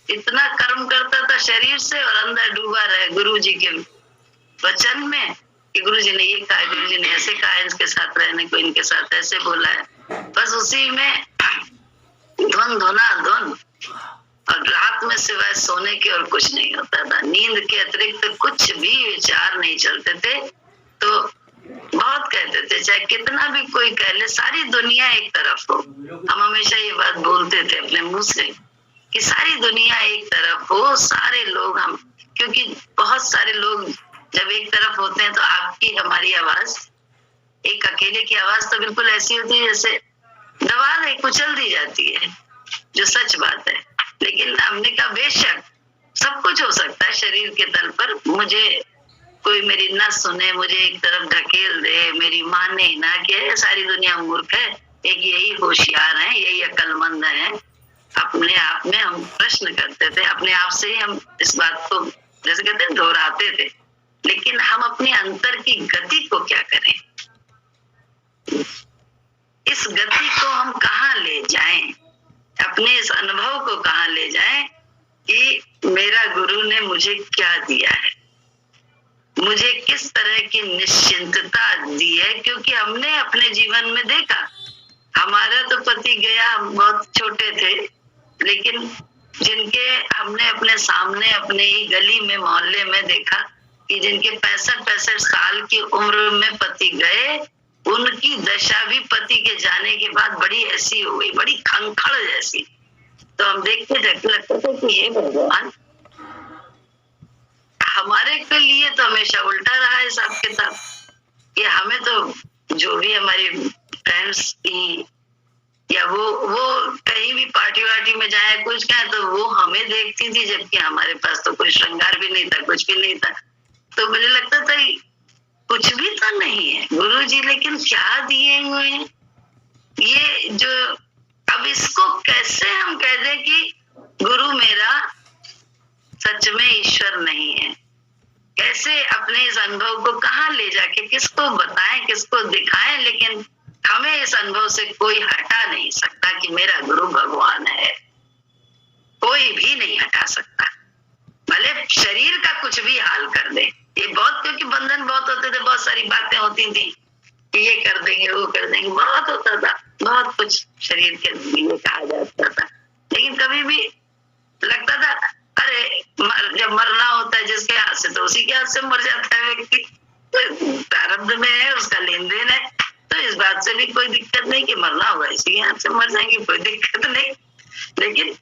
इतना कर्म करता था शरीर से और अंदर डूबा रहे गुरु जी के वचन में कि गुरु जी ने ये कहा, गुरु जी ने ऐसे कहा, इसके साथ रहने को इनके साथ ऐसे बोला है, बस उसी में धुन और रात में सिवाय सोने के और कुछ नहीं होता था। नींद के अतिरिक्त कुछ भी विचार नहीं चलते थे। तो बहुत कहते थे, चाहे कितना भी कोई कह ले, सारी दुनिया एक तरफ हो, हम हमेशा ये बात बोलते थे अपने मुंह से कि सारी दुनिया एक तरफ हो, सारे लोग हम, क्योंकि बहुत सारे लोग जब एक तरफ होते हैं तो आपकी हमारी आवाज, एक अकेले की आवाज तो बिल्कुल ऐसी होती है जैसे दबा दे, कुचल दी जाती है, जो सच बात है। लेकिन हमने कहा बेशक सब कुछ हो सकता है शरीर के तल पर, मुझे कोई मेरी न सुने, मुझे एक तरफ ढकेल दे, मेरी माने ना, कि सारी दुनिया मूर्ख है, एक यही होशियार है, यही अक्लमंद है। अपने आप में हम प्रश्न करते थे, अपने आप से ही हम इस बात को जैसे कहते हैं दोहराते थे, लेकिन हम अपने अंतर की गति को क्या करें, इस गति को हम कहाँ ले जाएं, अपने इस अनुभव को कहाँ ले जाएं कि मेरा गुरु ने मुझे क्या दिया है, मुझे किस तरह की निश्चिंतता दी है। क्योंकि हमने अपने जीवन में देखा, हमारा तो पति गया, हम बहुत छोटे थे, लेकिन जिनके हमने अपने सामने अपने ही गली में मोहल्ले में देखा कि जिनके 65-65 साल की उम्र में पति गए, उनकी दशा भी पति के जाने के बाद बड़ी ऐसी हो गई, बड़ी खंखड़ जैसी। तो हम देखते लगता था कि हे भगवान, हमारे के लिए तो हमेशा उल्टा रहा है हिसाब किताब, कि हमें तो जो भी हमारी फ्रेंड्स की या वो कहीं भी पार्टी वार्टी में जाए कुछ कहे तो वो हमें देखती थी, जबकि हमारे पास तो कोई श्रृंगार भी नहीं था, कुछ भी नहीं था। तो मुझे लगता था कुछ भी तो नहीं है गुरु जी, लेकिन क्या दिए हुए हैं ये जो, अब इसको कैसे हम कह दें कि गुरु मेरा सच में ईश्वर नहीं है, कैसे अपने इस अनुभव को कहाँ ले जाके किसको बताएं, किसको दिखाएं। लेकिन हमें इस अनुभव से कोई हटा नहीं सकता कि मेरा गुरु भगवान है, कोई भी नहीं हटा सकता, भले शरीर का कुछ भी हाल कर दे। ये बहुत, क्योंकि बंधन बहुत होते थे, बहुत सारी बातें होती थी कि ये कर देंगे वो कर देंगे, बहुत होता था, बहुत कुछ शरीर के लिए कहा जाता था। लेकिन कभी भी लगता था अरे जब मरना होता है जिसके हाथ से, तो उसी के हाथ से मर जाता है व्यक्ति, तो प्रारब्ध में है, उसका लेन देन है, तो इस बात से भी कोई दिक्कत नहीं कि मरना होगा इसी के हाथ से मर जाएंगे, कोई दिक्कत नहीं। लेकिन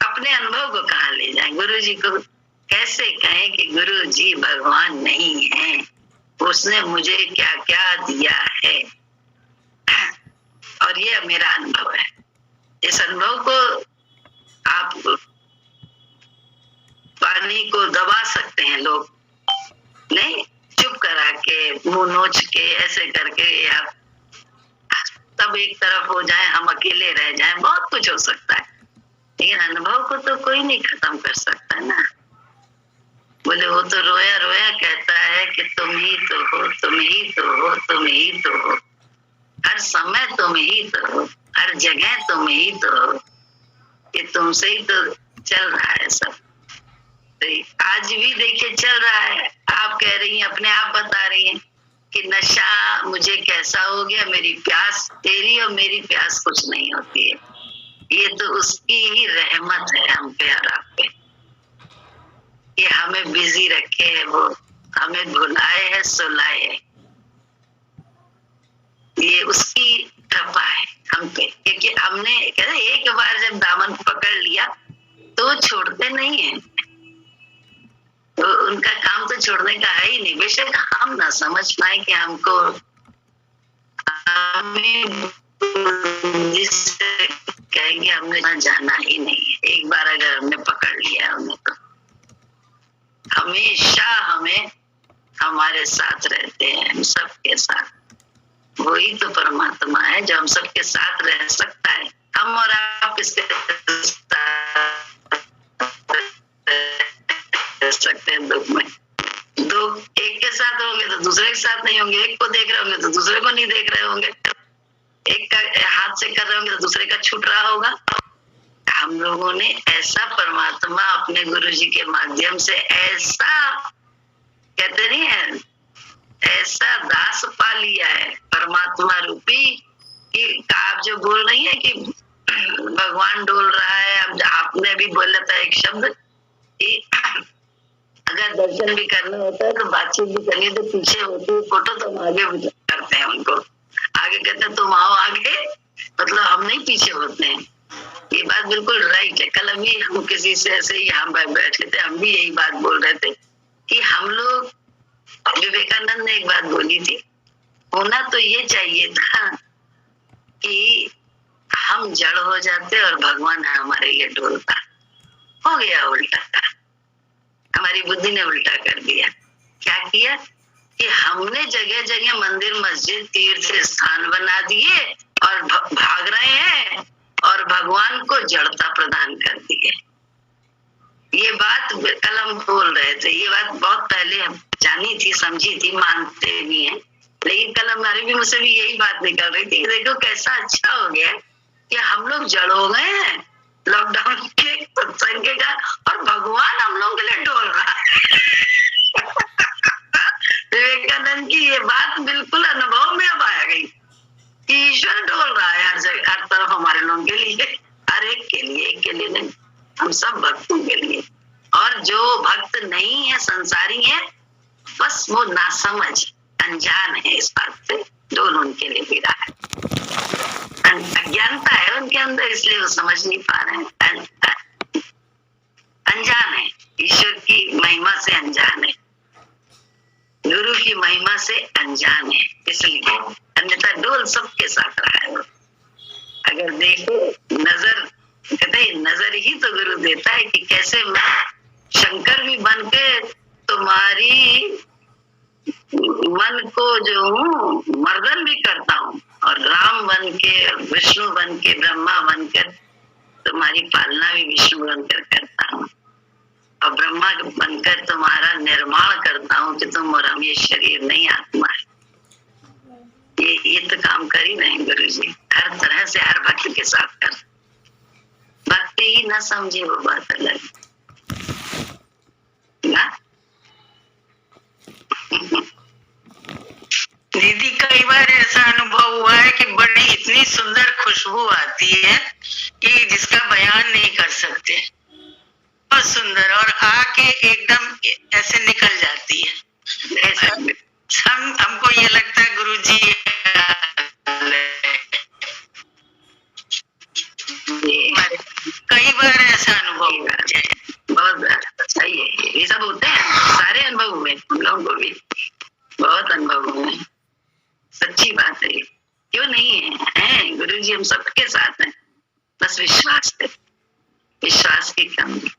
अपने अनुभव को कहाँ ले जाए, गुरु जी को कैसे कहें कि गुरु जी भगवान नहीं है, उसने मुझे क्या क्या दिया है। और ये मेरा अनुभव है, इस अनुभव को आप पानी को दबा सकते हैं लोग, नहीं चुप करा के, मुंह नोच के, ऐसे करके, या तब एक तरफ हो जाए, हम अकेले रह जाएं, बहुत कुछ हो सकता है। लेकिन अनुभव को तो कोई नहीं खत्म कर सकता ना। बोले वो तो रोया रोया कहता है कि तुम ही तो हो, तुम ही तो हो, तुम ही तो हो, हर समय तुम ही तो हो, हर जगह तुम ही तो हो, ये तुमसे ही तो चल रहा है सब। तो आज भी देखिए चल रहा है, आप कह रही हैं, अपने आप बता रही हैं कि नशा मुझे कैसा हो गया, मेरी प्यास, तेरी और मेरी प्यास कुछ नहीं होती है, ये तो उसकी ही रहमत है हम पे और आप पे, ये हमें बिजी रखे है, वो हमें भुलाए है, सुलाए है, ये उसकी कृपा है हम पे। क्योंकि हमने कहते एक बार जब दामन पकड़ लिया तो छोड़ते नहीं है, तो उनका काम तो छोड़ने का है ही नहीं। बेशक हम ना समझ पाए कि हमको कहेंगे, हमने जाना ही नहीं है, एक बार अगर हमने पकड़ लिया हमने तो हमेशा हम हमारे साथ रहते हैं, हम सबके साथ। वही तो परमात्मा है जो हम सबके साथ रह सकता है। हम और आप किसके साथ रह सकते हैं दुख में? दो एक के साथ होंगे तो दूसरे के साथ नहीं होंगे, एक को देख रहे होंगे तो दूसरे को नहीं देख रहे होंगे, एक का हाथ से कर रहे होंगे तो दूसरे का छूट रहा होगा। हम लोगों ने ऐसा परमात्मा अपने गुरु जी के माध्यम से ऐसा, कहते नहीं है, ऐसा दास पा लिया है परमात्मा रूपी कि आप जो बोल रही है कि भगवान डोल रहा है। अब आपने भी बोला था एक शब्द कि अगर दर्शन भी करना होता है तो बातचीत भी करनी है तो पीछे होती है फोटो, तो हम आगे करते हैं उनको, आगे कहते हैं तुम आओ आगे, मतलब हम नहीं पीछे होते हैं। ये बात बिल्कुल राइट है। कल अभी हम किसी से ऐसे ही यहाँ बैठे थे, हम भी यही बात बोल रहे थे कि हम लोग, विवेकानंद ने एक बात बोली थी, होना तो ये चाहिए था कि हम जड़ हो जाते और भगवान हमारे लिए डोलता। हो गया उल्टा, हमारी बुद्धि ने उल्टा कर दिया। क्या किया कि हमने जगह जगह मंदिर मस्जिद तीर्थ स्थान बना दिए और भाग रहे हैं और भगवान को जड़ता प्रदान कर दी है। ये बात कल हम बोल रहे थे, ये बात बहुत पहले हम जानी थी, समझी थी, मानते भी हैं, लेकिन कल हमारे भी मुझसे भी यही बात निकल रही थी। देखो कैसा अच्छा हो गया कि हम लोग जड़ हो गए हैं लॉकडाउन के सत्संग का, और भगवान हम लोगों के लिए डोल रहा है। विवेकानंद की ये बात बिल्कुल अनुभव में अब आ गई कि ईश्वर डोल रहा है हर जगह, हर तरफ हमारे लोगों के लिए, हर एक के लिए, एक के लिए नहीं, हम सब भक्तों के लिए। और जो भक्त नहीं है, संसारी है, बस वो नासमझ अनजान है इस बात से, डोल उनके लिए भी रहा है। अज्ञानता है उनके अंदर, इसलिए वो समझ नहीं पा रहे हैं, अनजान है, ईश्वर की महिमा से अनजान है, गुरु की महिमा से अनजान है, इसलिए अन्यथा डोल सबके साथ रहा है वो। अगर देखो नजर, कहते हैं नजर ही तो गुरु देता है कि कैसे मैं शंकर भी बन के तुम्हारी मन को जो हूँ मर्दन भी करता हूँ, और राम बन के, विष्णु बन के, ब्रह्मा बनकर तुम्हारी पालना भी विष्णु बनकर करता हूँ, और ब्रह्मा बनकर तुम्हारा निर्माण करता हूँ कि तुम और हम ये शरीर नहीं आत्मा है। ये तो काम कर ही नहीं गुरु जी, हर तरह से हर भक्त के साथ कर। भक्ति ही ना समझे वो बात अलग ना। दीदी कई बार ऐसा अनुभव हुआ है कि बड़ी इतनी सुंदर खुशबू आती है कि जिसका बयान नहीं कर सकते, बहुत सुंदर, और आके एकदम ऐसे निकल जाती है। ऐसा हमको ये लगता है गुरुजी कई बार ऐसा अनुभव हुआ है। बहुत सही है, ये सब होते हैं, सारे अनुभव हुए हम लोगों को भी, बहुत अनुभव हुए, सच्ची बात है। क्यों नहीं है गुरु जी हम सबके साथ हैं, बस विश्वास है, विश्वास की कमी।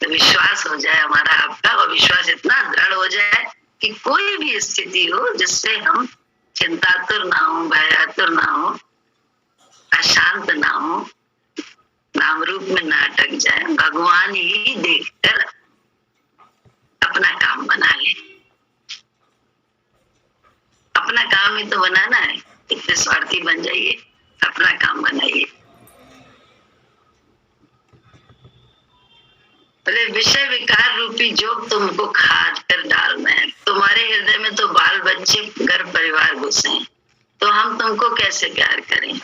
तो विश्वास हो जाए हमारा आपका, और विश्वास इतना दृढ़ हो जाए कि कोई भी स्थिति हो जिससे हम चिंतातुर ना हो, भयातुर ना हो, अशांत ना हो, नाम रूप में ना अटक जाए, भगवान ही देखकर अपना काम बना ले। अपना काम ही तो बनाना है, इतने स्वार्थी बन जाइए, अपना काम बनाइए। बोले विषय विकार रूपी जोग तुमको खाद कर डालना है। तुम्हारे हृदय में तो बाल बच्चे घर परिवार घुसे हैं, तो हम तुमको कैसे प्यार करें?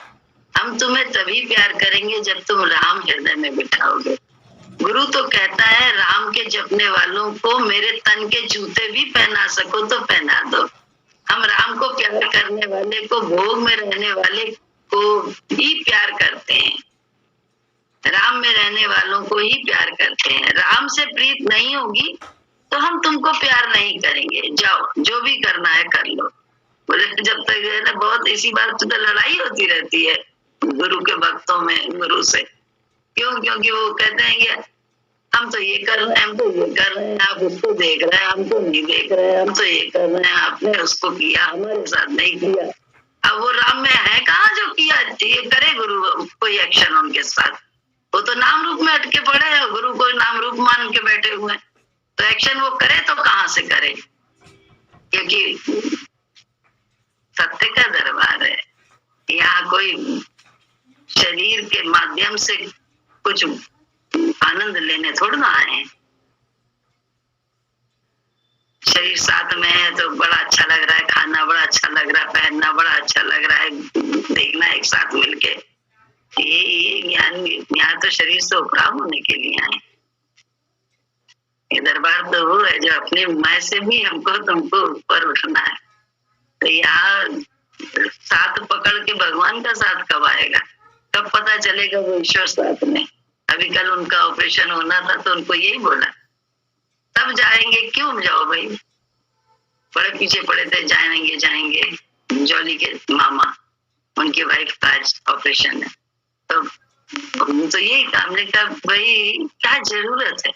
हम तुम्हें तभी प्यार करेंगे जब तुम राम हृदय में बिठाओगे। गुरु तो कहता है राम के जपने वालों को मेरे तन के जूते भी पहना सको तो पहना दो। हम राम को प्यार करने वाले को, भोग में रहने वाले को ही प्यार करते हैं, राम में रहने वालों को ही प्यार करते हैं। राम से प्रीत नहीं होगी तो हम तुमको प्यार नहीं करेंगे, जाओ जो भी करना है कर लो। बोले जब तक है ना, बहुत इसी बात तो लड़ाई होती रहती है गुरु के भक्तों में गुरु से। क्यों? क्योंकि वो कहते हैं कि हम तो ये कर रहे हैं, हम तो ये कर रहे हैं, आप उसको देख रहे हैं, हम तो नहीं देख रहे हैं, हम तो ये कर रहे हैं, आपने उसको किया, हमारे साथ नहीं किया। अब वो राम में है कहाँ जो किया? ये करे गुरु कोई एक्शन उनके साथ? वो तो नाम रूप में अटके पड़े हैं, गुरु को नाम रूप मान के बैठे हुए, तो एक्शन वो करे तो कहाँ से करे? क्योंकि सत्य का दरबार है, यहाँ कोई शरीर के माध्यम से कुछ आनंद लेने थोड़ा ना आए। शरीर साथ में है तो बड़ा अच्छा लग रहा है, खाना बड़ा अच्छा लग रहा है, पहनना बड़ा अच्छा लग रहा है, देखना एक साथ मिलके, ये ज्ञान यहाँ तो शरीर से उपराम होने के लिए आए। ये दरबार तो वो है जो अपने मैं से भी हमको तुमको ऊपर उठना है। तो यहाँ साथ पकड़ के भगवान का साथ कब आएगा? कब पता चलेगा वो ईश्वर साथ में? अभी कल उनका ऑपरेशन होना था तो उनको यही बोला, तब जाएंगे। क्यों जाओ भाई, बड़े पीछे पड़े थे, जाएंगे जाएंगे। जॉली के मामा, उनकी वाइफ का आज ऑपरेशन है, तो यही हमने कहा भाई क्या जरूरत है?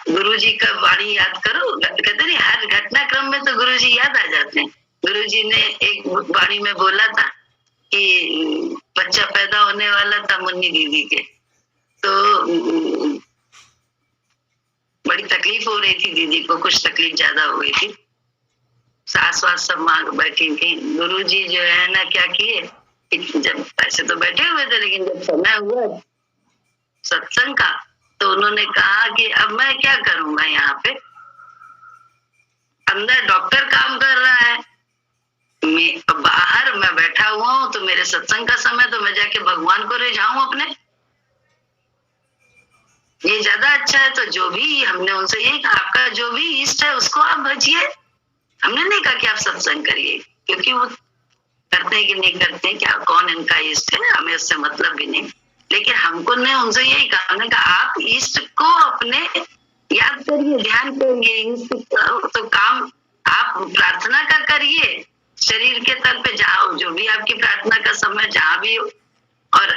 गुरुजी का वाणी याद करो, कहते नहीं हर घटनाक्रम में तो गुरुजी याद आ जाते हैं। गुरुजी ने एक वाणी में बोला था कि बच्चा पैदा होने वाला था मुन्नी दीदी के, तो बड़ी तकलीफ हो रही थी दीदी को, कुछ तकलीफ ज्यादा हो गई थी, सास वास सब मांग बैठी थी। गुरुजी जो है ना क्या किए, जब ऐसे तो बैठे हुए थे, लेकिन जब समय हुआ सत्संग का तो उन्होंने कहा कि अब मैं क्या करूंगा, यहाँ पे अंदर डॉक्टर काम कर रहा है, बाहर मैं बैठा हुआ हूँ, तो मेरे सत्संग का समय तो मैं जाके भगवान को रिझाऊं अपने, ये ज्यादा अच्छा है। तो जो भी हमने उनसे यही कहा, आपका जो भी इष्ट है उसको आप भजिए। हमने नहीं कहा कि आप सत्संग करिए, क्योंकि वो करते हैं कि नहीं करते हैं, क्या कौन इनका इष्ट है, हमें उससे मतलब भी नहीं। लेकिन हमको ने उनसे यही कहा, हमने कहा आप इष्ट को अपने याद करिए, ध्यान करिए, इष्ट तो काम आप प्रार्थना का करिए शरीर के तल पे, जहाँ जो भी आपकी प्रार्थना का समय जहाँ भी हो, और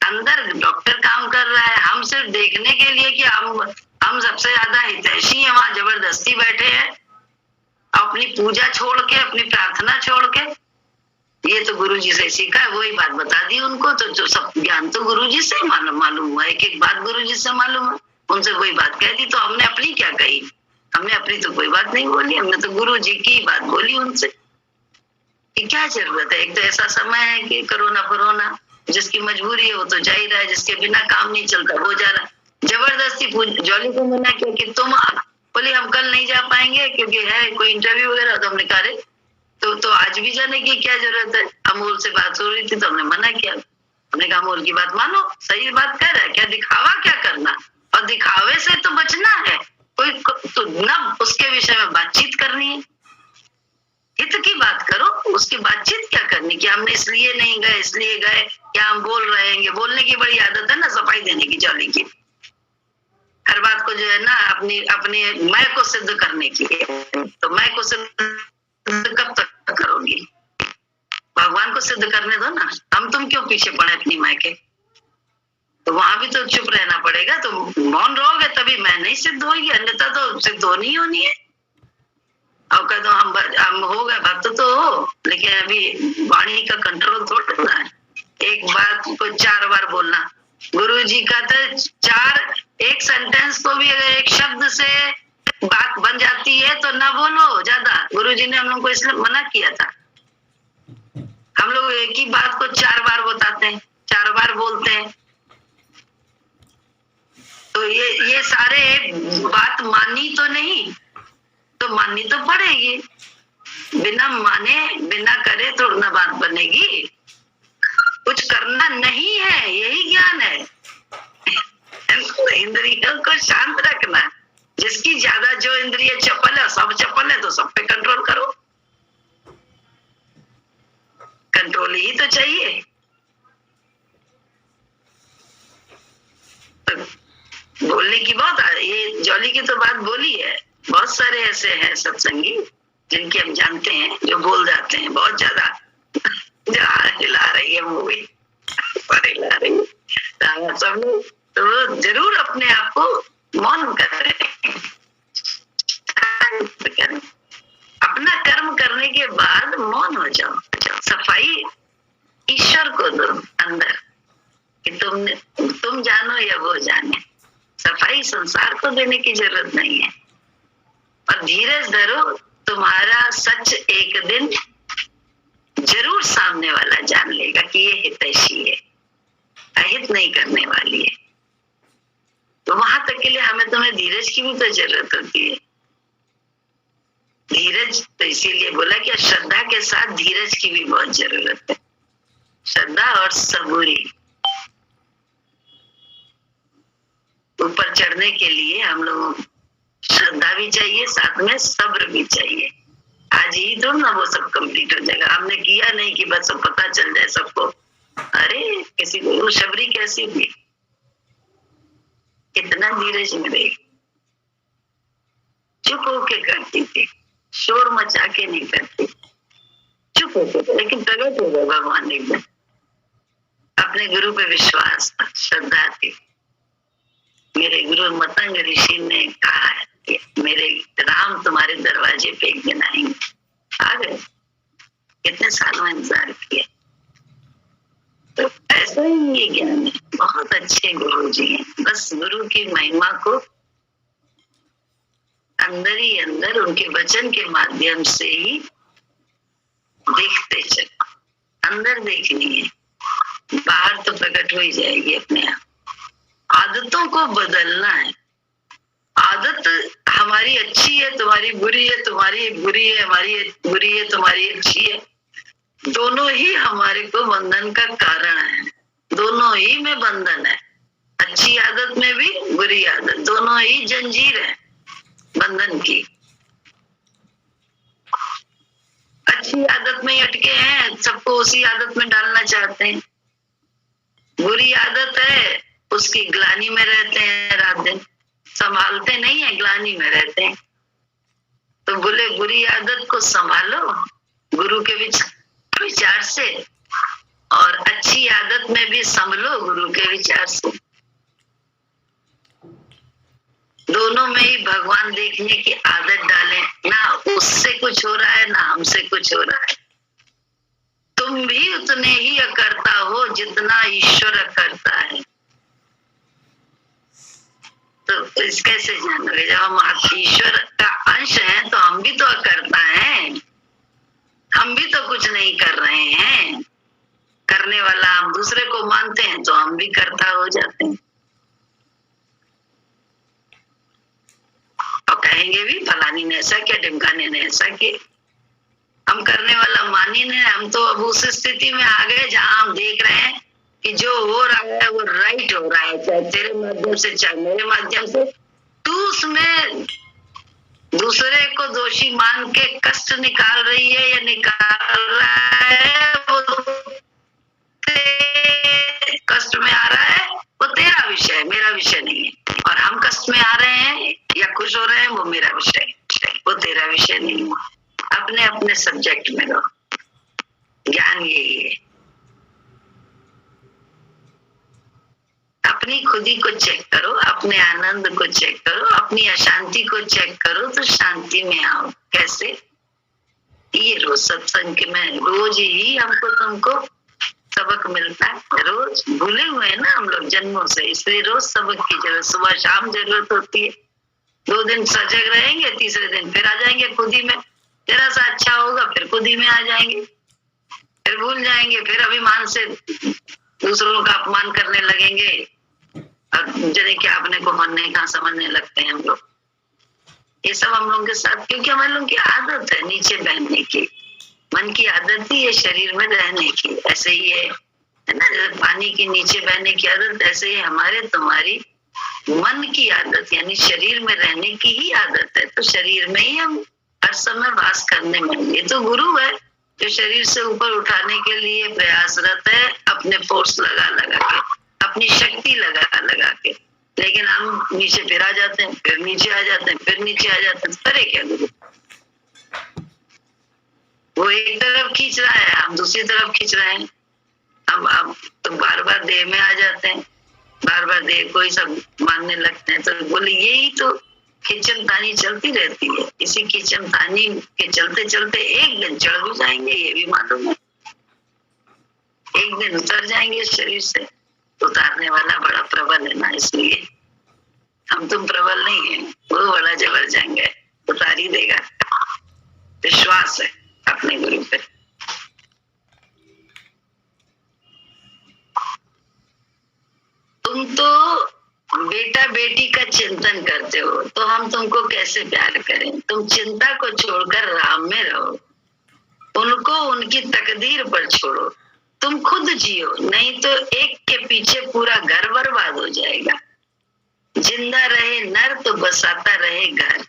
अंदर डॉक्टर काम कर रहा है, हम सिर्फ देखने के लिए कि हम सबसे ज्यादा हितैषी हैं, वहां जबरदस्ती बैठे हैं अपनी पूजा छोड़ के, अपनी प्रार्थना छोड़ के। ये तो गुरुजी से सीखा है, वही बात बता दी उनको, तो जो सब ज्ञान तो गुरुजी से मालूम हुआ, एक एक बात गुरुजी से मालूम है, उनसे कोई बात कह दी तो हमने अपनी क्या कही? हमने अपनी तो कोई बात नहीं बोली, हमने तो गुरुजी की बात बोली उनसे कि क्या जरूरत है। एक तो ऐसा समय है कि कोरोना, जिसकी मजबूरी है वो तो जा ही रहा है, जिसके बिना काम नहीं चलता वो जा रहा है। जबरदस्ती जॉली को मना किया कि तुम, बोले हम कल नहीं जा पाएंगे क्योंकि है कोई इंटरव्यू वगैरह, तो हमने कहा तो आज भी जाने की क्या जरूरत है? अमोल से बात हो रही थी तो हमने मना किया, हमने कहा अमोल की बात मानो, सही बात कह रहा है, क्या दिखावा क्या करना, और दिखावे से तो बचना है, कोई तो ना उसके विषय में बातचीत करनी है, हित की बात करो, उसकी बातचीत क्या करनी कि हमने इसलिए नहीं गए, इसलिए गए, क्या हम बोल रहे हैं? बोलने की बड़ी आदत है ना, सफाई देने की जॉली की, हर बात को जो है ना अपने मैं को सिद्ध करने की, तो मैं को सिद्ध कब तक करोगी? भगवान को सिद्ध करने दो ना, हम तुम क्यों पीछे पड़े अपनी माँ के? तो वहां भी तो चुप रहना पड़ेगा, तो मौन रहोगे तभी मैं नहीं सिद्ध होगी, अन्यथा तो सिद्ध होनी होनी है। और कह दो हम हो गए भक्त तो हो, लेकिन अभी वाणी का कंट्रोल थोड़ा है, एक बात को 4 बार बोलना। गुरुजी का तो एक सेंटेंस को भी अगर एक शब्द से बात बन जाती है तो ना बोलो ज्यादा, गुरुजी ने हम लोग को इसलिए मना किया था। हम लोग एक ही बात को 4 बार बताते हैं, 4 बार बोलते हैं, तो ये सारे बात मानी तो नहीं, तो माननी तो पड़ेगी, बिना माने बिना करे थोड़ा ना बात बनेगी। कुछ करना नहीं है, यही ज्ञान है। इंद्रियों को शांत रखना, जिसकी ज्यादा जो इंद्रिय चपल है, सब चपल है, तो सब पे कंट्रोल करो, कंट्रोल ही तो चाहिए। तो बोलने की बहुत, ये जॉली की तो बात बोली है, बहुत सारे ऐसे हैं सत्संगी जिनके हम जानते हैं जो बोल जाते हैं बहुत ज्यादा, जो हिला रही है मूवी पर हिला रही है सब लोग, तो वो जरूर अपने आप को मौन करें, अपना कर्म करने के बाद मौन हो जाओ। सफाई ईश्वर को दो अंदर कि तुम जानो या वो जाने। सफाई संसार को देने की जरूरत नहीं है। और धीरज धरो, तुम्हारा सच एक दिन जरूर सामने वाला जान लेगा कि ये हितैषी है, अहित नहीं करने वाली है। तो वहां तक के लिए हमें तुम्हें धीरज की भी तो जरूरत होती है। धीरज तो इसीलिए बोला कि श्रद्धा के साथ धीरज की भी बहुत जरूरत है। श्रद्धा और सबूरी। ऊपर चढ़ने के लिए हम लोगों को श्रद्धा भी चाहिए, साथ में सब्र भी चाहिए। आज ही तो ना वो सब कंप्लीट हो जाएगा। हमने किया नहीं कि बस सब पता चल जाए सबको। अरे किसी को वो शबरी कैसी थी, कितना धीरज में रही, चुप होके करती थी, शोर मचा के नहीं करती, चुप होके। लेकिन प्रगट हो गए भगवान एकदम। अपने गुरु पे विश्वास था, श्रद्धा थी। मेरे गुरु मतंग ऋषि ने कहा है कि मेरे राम तुम्हारे दरवाजे पे एक दिन आएंगे। आ गए। कितने सालों इंतजार किया। तो ऐसा ही ये ज्ञान है। बहुत अच्छे गुरु जी हैं। बस गुरु की महिमा को अंदर ही अंदर उनके वचन के माध्यम से ही देखते चलो। अंदर देखनी है, बाहर तो प्रकट हो ही जाएगी अपने आप। आदतों को बदलना है। आदत हमारी अच्छी है, तुम्हारी बुरी है, तुम्हारी बुरी है, हमारी बुरी है, तुम्हारी अच्छी है। दोनों ही हमारे को बंधन का कारण है। दोनों ही में बंधन है। अच्छी आदत में भी बुरी आदत, दोनों ही जंजीर है बंधन की। अच्छी आदत में अटके हैं, सबको उसी आदत में डालना चाहते हैं। बुरी आदत है, उसकी ग्लानी में रहते हैं रात दिन, संभालते नहीं है, ग्लानी में रहते हैं। तो बोले बुरी आदत को संभालो गुरु के विचार से, और अच्छी आदत में भी संभलो गुरु के विचार से। दोनों में ही भगवान देखने की आदत डालें। ना उससे कुछ हो रहा है, ना हमसे कुछ हो रहा है। तुम भी उतने ही अकर्ता हो जितना ईश्वर अकर्ता है। तो कैसे जानोगे? जब हम ईश्वर का अंश हैं तो हम भी तो अकर्ता हैं। हम भी तो कुछ नहीं कर रहे हैं। करने वाला हम दूसरे को मानते हैं तो हम भी कर्ता हो जाते हैं। और कहेंगे भी फलानी ने ऐसा किया, ढिमकाने ने ऐसा किया। हम करने वाला मानी नहीं। हम तो अब उस स्थिति में आ गए जहां हम देख रहे हैं कि जो हो रहा है वो राइट हो रहा है, चाहे तेरे माध्यम से चाहे मेरे माध्यम से। तू उसमें दूसरे को दोषी मान के कष्ट निकाल रही है या निकाल रहा है, वो कष्ट में आ रहा है, वो तेरा विषय है, मेरा विषय नहीं है। और हम कष्ट में आ रहे हैं या खुश हो रहे हैं, वो मेरा विषय है, वो तेरा विषय नहीं है। अपने अपने सब्जेक्ट में रहो। ज्ञान यही है। अपनी खुदी को चेक करो, अपने आनंद को चेक करो, अपनी अशांति को चेक करो तो शांति में आओ। कैसे? ये रोज सत्संग में रोज ही हमको तुमको सबक मिलता है। रोज भूले हुए हैं ना हम लोग जन्मों से, इसलिए रोज सबक की जरूरत, सुबह शाम जरूरत होती है। 2 दिन सजग रहेंगे, तीसरे दिन फिर आ जाएंगे खुदी में। जरा सा अच्छा होगा फिर खुदी में आ जाएंगे, फिर भूल जाएंगे, फिर अभिमान से दूसरों का अपमान करने लगेंगे। अब जने क्या अपने को मानने कहाँ समझने लगते हैं हम लोग। ये सब हम लोगों के साथ, क्योंकि हमारे लोगों की आदत है नीचे बहने की। मन की आदत ही है शरीर में रहने की। ऐसे ही है ना, जैसे पानी की नीचे बहने की आदत, ऐसे ही हमारे तुम्हारी मन की आदत, यानी शरीर में रहने की ही आदत है। तो शरीर में ही हम हर समय वास करने में। ये तो गुरु है जो शरीर से ऊपर उठाने के लिए प्रयासरत है, अपने फोर्स लगा लगा के, अपनी शक्ति लगा लगा के। लेकिन हम नीचे फिर आ जाते हैं, फिर नीचे आ जाते हैं, फिर नीचे आ जाते हैं। करे क्या गुरु? वो एक तरफ खींच रहा है, हम दूसरी तरफ खींच रहे हैं। हम तो बार बार देह में आ जाते हैं। बार बार देखो ही सब मानने लगते हैं। तो बोले यही तो खींचन तानी चलती रहती है, इसी खींचन तानी के चलते चलते एक दिन चढ़ भी जाएंगे, ये भी मालूम है। एक दिन उतर जाएंगे इस शरीर से। उतारने वाला बड़ा प्रबल है ना, इसलिए हम तुम प्रबल नहीं है, वो बड़ा जबरजंग है, उतार ही देगा। विश्वास है अपने गुरु पे। तुम तो बेटा बेटी का चिंतन करते हो, तो हम तुमको कैसे प्यार करें। तुम चिंता को छोड़कर राम में रहो, उनको उनकी तकदीर पर छोड़ो। तुम खुद जियो, नहीं तो एक के पीछे पूरा घर बर्बाद हो जाएगा। जिंदा रहे नर तो बसाता रहे घर,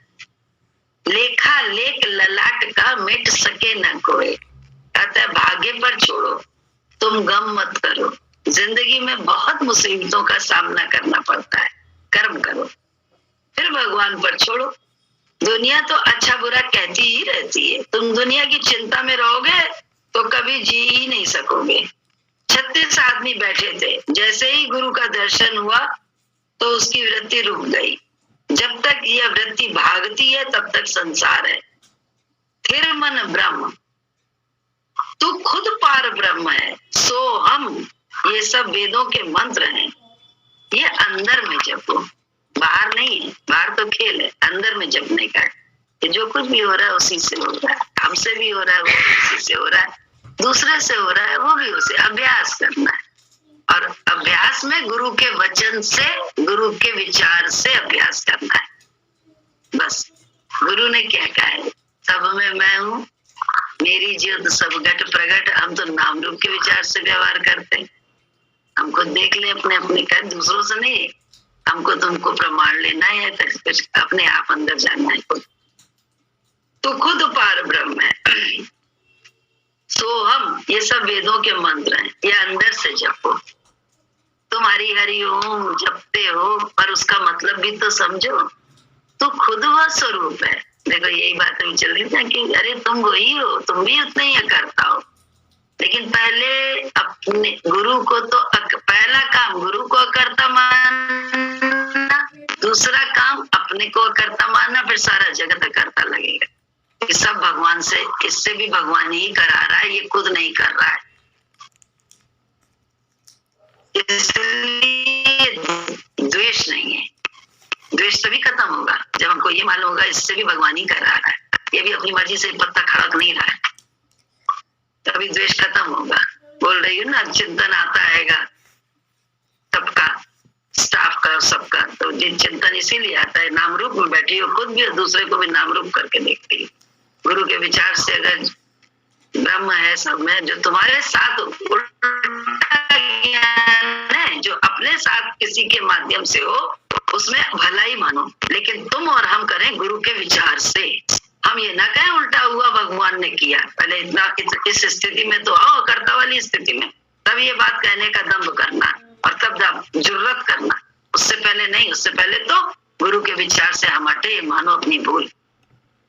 लेखा लेख ललाट का मिट सके न कोई। कहता है भाग्य पर छोड़ो, तुम गम मत करो। जिंदगी में बहुत मुसीबतों का सामना करना पड़ता है, कर्म करो फिर भगवान पर छोड़ो। दुनिया तो अच्छा बुरा कहती ही रहती है, तुम दुनिया की चिंता में रहोगे तो कभी जी ही नहीं सकोगे। 36 आदमी बैठे थे, जैसे ही गुरु का दर्शन हुआ तो उसकी वृत्ति रुक गई। जब तक यह वृत्ति भागती है तब तक संसार है। फिर मन ब्रह्म, तू खुद पार ब्रह्म है, सो हम, ये सब वेदों के मंत्र हैं। ये अंदर में जपो, बाहर नहीं है। बाहर तो खेल है, अंदर में जपने का है। जो कुछ भी हो रहा है उसी से हो रहा है, हमसे भी हो रहा है वो उसी से हो रहा है, दूसरे से हो रहा है वो भी उसे। अभ्यास करना है, और अभ्यास में गुरु के वचन से, गुरु के विचार से अभ्यास करना है। बस गुरु ने क्या कहा है, सब में मैं हूँ, मेरी ज्योत सब घट प्रगट। हम तो नाम रूप के विचार से व्यवहार करते हैं। हमको देख ले अपने अपने कर, दूसरों से नहीं। हमको तुमको प्रमाण लेना है, कुछ अपने आप अंदर जाना है खुद। तो खुद पार ब्रह्म है, सो हम, ये सब वेदों के मंत्र हैं। ये अंदर से जपो। तुम हरि हरि ओम जपते हो, पर उसका मतलब भी तो समझो। तो खुद वह स्वरूप है। देखो यही बात अभी चल रही थी कि अरे तुम वही हो, तुम भी उतना ही करता हो। लेकिन पहले अपने गुरु को तो पहला काम गुरु को अकर्ता मानना, दूसरा काम अपने को अकर्ता मानना, फिर सारा जगत अकर्ता लगेगा। ये सब भगवान से, इससे भी भगवान ही करा रहा है, ये खुद नहीं कर रहा है। इसलिए द्वेष नहीं है। द्वेष तभी खत्म होगा जब हमको ये मालूम होगा इससे भी भगवान ही कर रहा है, ये भी अपनी मर्जी से पत्ता खड़क नहीं रहा है, तभी द्वेष खत्म होगा। बोल रही हूँ ना, चिंतन आता हैगा सबका, स्टाफ का, सबका। तो जिन चिंतन इसीलिए आता है, नाम रूप में बैठी हो खुद भी, दूसरे को भी नाम रूप करके देखती है। गुरु के विचार से अगर ब्रह्म है सब में, जो तुम्हारे साथ उल्टा ज्ञान है, जो अपने साथ किसी के माध्यम से हो, उसमें भला ही मानो। लेकिन तुम और हम करें गुरु के विचार से। हम ये ना कहें उल्टा हुआ भगवान ने किया। पहले इतना इस स्थिति में तो आओ, कर्ता वाली स्थिति में, तब ये बात कहने का दम्भ करना और तब जुर्रत करना। उससे पहले नहीं, उससे पहले तो गुरु के विचार से हम हटे, ये मानो अपनी भूल।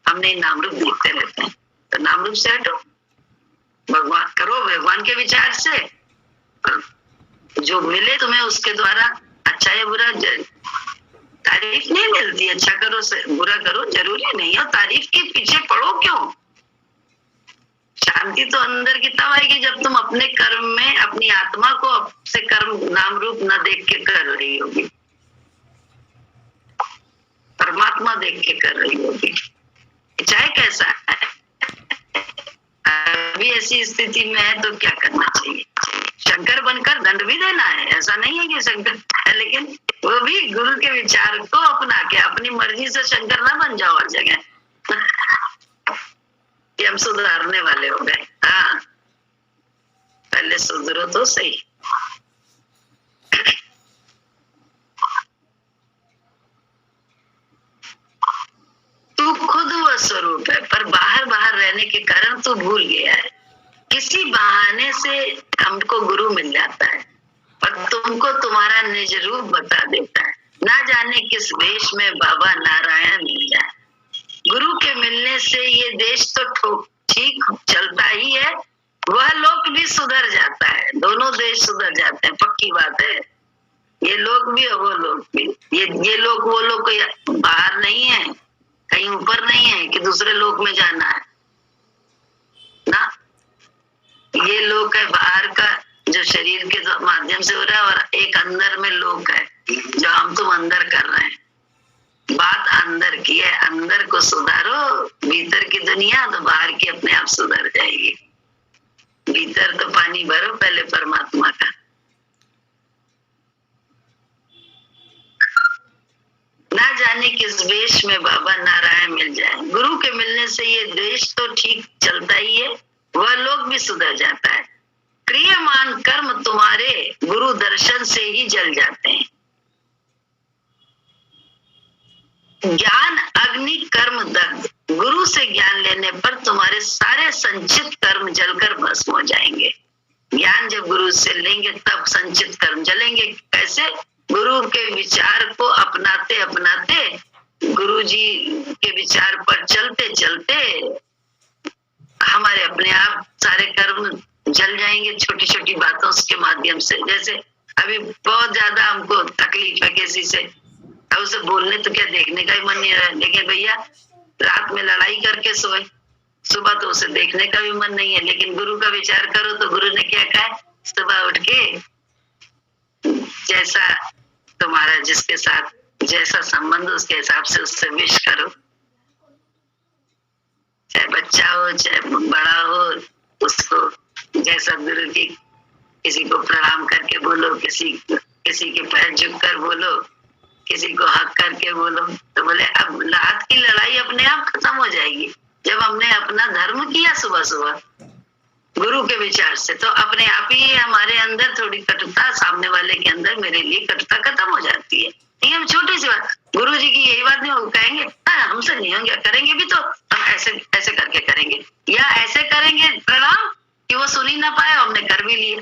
हमने नाम रूप देखते रहते हैं, तो नाम रूप से हटो, भगवान करो भगवान के विचार से। जो मिले तुम्हें उसके द्वारा, अच्छा या बुरा, तारीफ नहीं मिलती। अच्छा करो से बुरा करो जरूरी नहीं है, तारीफ के पीछे पड़ो क्यों। शांति तो अंदर की तब आएगी जब तुम अपने कर्म में अपनी आत्मा को से कर्म नाम रूप न देख के कर रही होगी, परमात्मा देख के कर रही होगी। चाहे कैसा है, अभी ऐसी स्थिति में है तो क्या करना चाहिए। शंकर बनकर दंड भी देना है, ऐसा नहीं है कि शंकर है, लेकिन वो भी गुरु के विचार को अपना के अपनी मर्जी से शंकर ना बन जाओ हर जगह। कि हम सुधारने वाले हो गए। हाँ, पहले सुधरो तो सही। तू खुद वह स्वरूप है, पर बाहर बाहर रहने के कारण तू भूल गया है। किसी बहाने से हमको गुरु मिल जाता है और तुमको तुम्हारा निज रूप बता देता है। ना जाने किस वेश में बाबा नारायण मिल जाए। गुरु के मिलने से ये देश तो ठीक चलता ही है, वह लोक भी सुधर जाता है। दोनों देश सुधर जाते हैं, पक्की बात है। ये लोग भी और वो लोग भी। ये लोग वो लोग कोई बाहर नहीं है, कहीं ऊपर नहीं है कि दूसरे लोक में जाना है ना। ये लोक है बाहर का जो शरीर के माध्यम से हो रहा है, और एक अंदर में लोक है जो हम तुम अंदर कर रहे हैं। बात अंदर की है, अंदर को सुधारो, भीतर की दुनिया तो बाहर की अपने आप सुधर जाएगी। भीतर तो पानी भरो पहले परमात्मा का। ना जाने किस वेश में बाबा नारायण मिल जाए। गुरु के मिलने से ये देश तो ठीक चलता ही है, वह लोग भी सुधर जाता है। क्रियमान कर्म तुम्हारे गुरु दर्शन से ही जल जाते हैं। ज्ञान अग्नि कर्म दग्ध, गुरु से ज्ञान लेने पर तुम्हारे सारे संचित कर्म जलकर भस्म हो जाएंगे। ज्ञान जब गुरु से लेंगे तब संचित कर्म जलेंगे। कैसे? गुरु के विचार को अपनाते अपनाते, गुरु जी के विचार पर चलते चलते हमारे अपने आप सारे कर्म जल जाएंगे, छोटी छोटी बातों के माध्यम से। जैसे अभी बहुत ज्यादा हमको तकलीफ है किसी से, अब उसे बोलने तो क्या देखने का भी मन नहीं रहा, लेकिन भैया रात में लड़ाई करके सोए, सुबह तो उसे देखने का भी मन नहीं है। लेकिन गुरु का विचार करो तो गुरु ने क्या कहा, सुबह उठ के जैसा तुम्हारा जिसके साथ जैसा संबंध उसके हिसाब से उससे विश करो, चाहे बच्चा हो चाहे बड़ा हो, उसको जैसा गुरु की, किसी को प्रणाम करके बोलो, किसी के पैर झुक कर बोलो, किसी को हक करके बोलो। तो बोले अब रात की लड़ाई अपने आप खत्म हो जाएगी जब हमने अपना धर्म किया सुबह सुबह गुरु के विचार से। तो अपने आप ही हमारे अंदर थोड़ी कटुता, सामने वाले के अंदर मेरे लिए कटुता खत्म हो जाती है। ये हम छोटी सी बात, गुरु जी की यही बात नहीं, वो कहेंगे हमसे नहीं होंगे, करेंगे भी तो हम ऐसे ऐसे करके करेंगे, या ऐसे करेंगे प्रणाम कि वो सुन ही ना पाए, हमने कर भी लिया।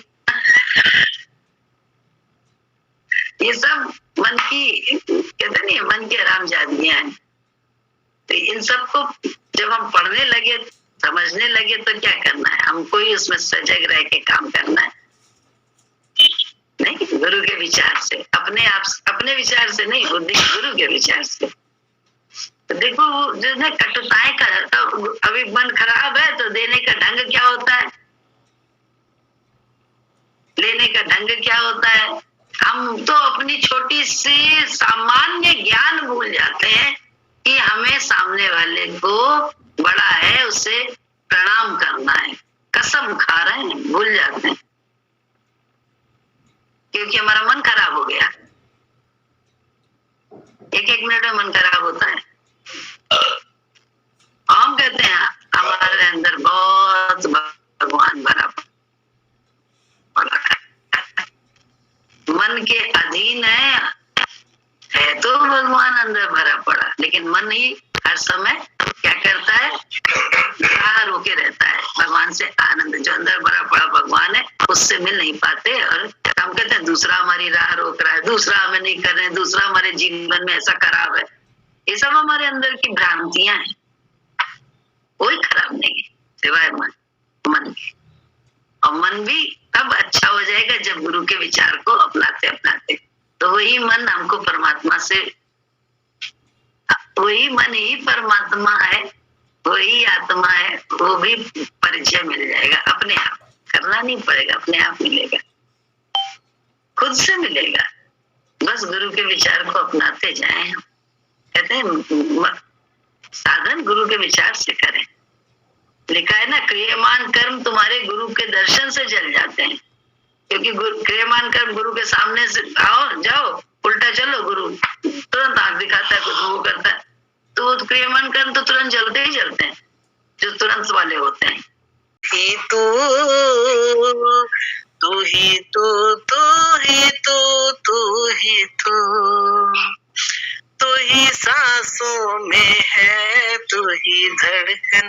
ये सब मन की, कहते नहीं, मन की हरामजादियां हैं। तो इन सबको जब हम पढ़ने लगे, समझने लगे, तो क्या करना है, हमको ही उसमें सजग रह के काम करना है। नहीं, गुरु के विचार से, अपने आप, अपने विचार से नहीं, गुरु के विचार से। तो देखो वो जो है कटुताएं का, तो अभी मन खराब है तो देने का ढंग क्या होता है, लेने का ढंग क्या होता है। हम तो अपनी छोटी सी सामान्य ज्ञान भूल जाते हैं कि हमें सामने वाले को बड़ा है उसे प्रणाम करना है, कसम खा रहे हैं, भूल जाते हैं क्योंकि हमारा मन खराब हो गया। एक एक मिनट में मन खराब होता है। हम कहते हैं हमारे अंदर बहुत भगवान भरा मन के अधीन है तो भगवान अंदर भरा पड़ा, लेकिन मन ही हर समय क्या करता है, राह रोके रहता है भगवान से। आनंद जो अंदर भरा पड़ा भगवान है उससे मिल नहीं पाते, और हम कहते हैं दूसरा हमारी राह रोक रहा है, दूसरा हमें नहीं कर रहे हैं, दूसरा हमारे जीवन में ऐसा खराब है। ये सब हमारे अंदर की भ्रांतियां हैं, कोई खराब नहीं है सिवाय मन के। और मन भी तब अच्छा हो जाएगा जब गुरु के विचार को अपनाते अपनाते, तो वही मन हमको परमात्मा से, वही मन ही परमात्मा है, वही आत्मा है, वो भी परिचय मिल जाएगा अपने आप, करना नहीं पड़ेगा, अपने आप मिलेगा, खुद से मिलेगा। बस गुरु के विचार को अपनाते जाएं। कहते हैं साधन गुरु के विचार से करें। लिखा है ना, क्रियमान कर्म तुम्हारे गुरु के दर्शन से जल जाते हैं, क्योंकि क्रियमान कर्म गुरु के सामने से आओ जाओ उल्टा चलो, गुरु तुरंत आंख दिखाता है, कुछ वो करता है, तो वो क्रियमान कर्म तो तुरंत जलते ही जलते हैं, जो तुरंत वाले होते हैं। ही तू ही तो, तू ही तो, तू ही तो ही सांसों में है, तू ही धड़कन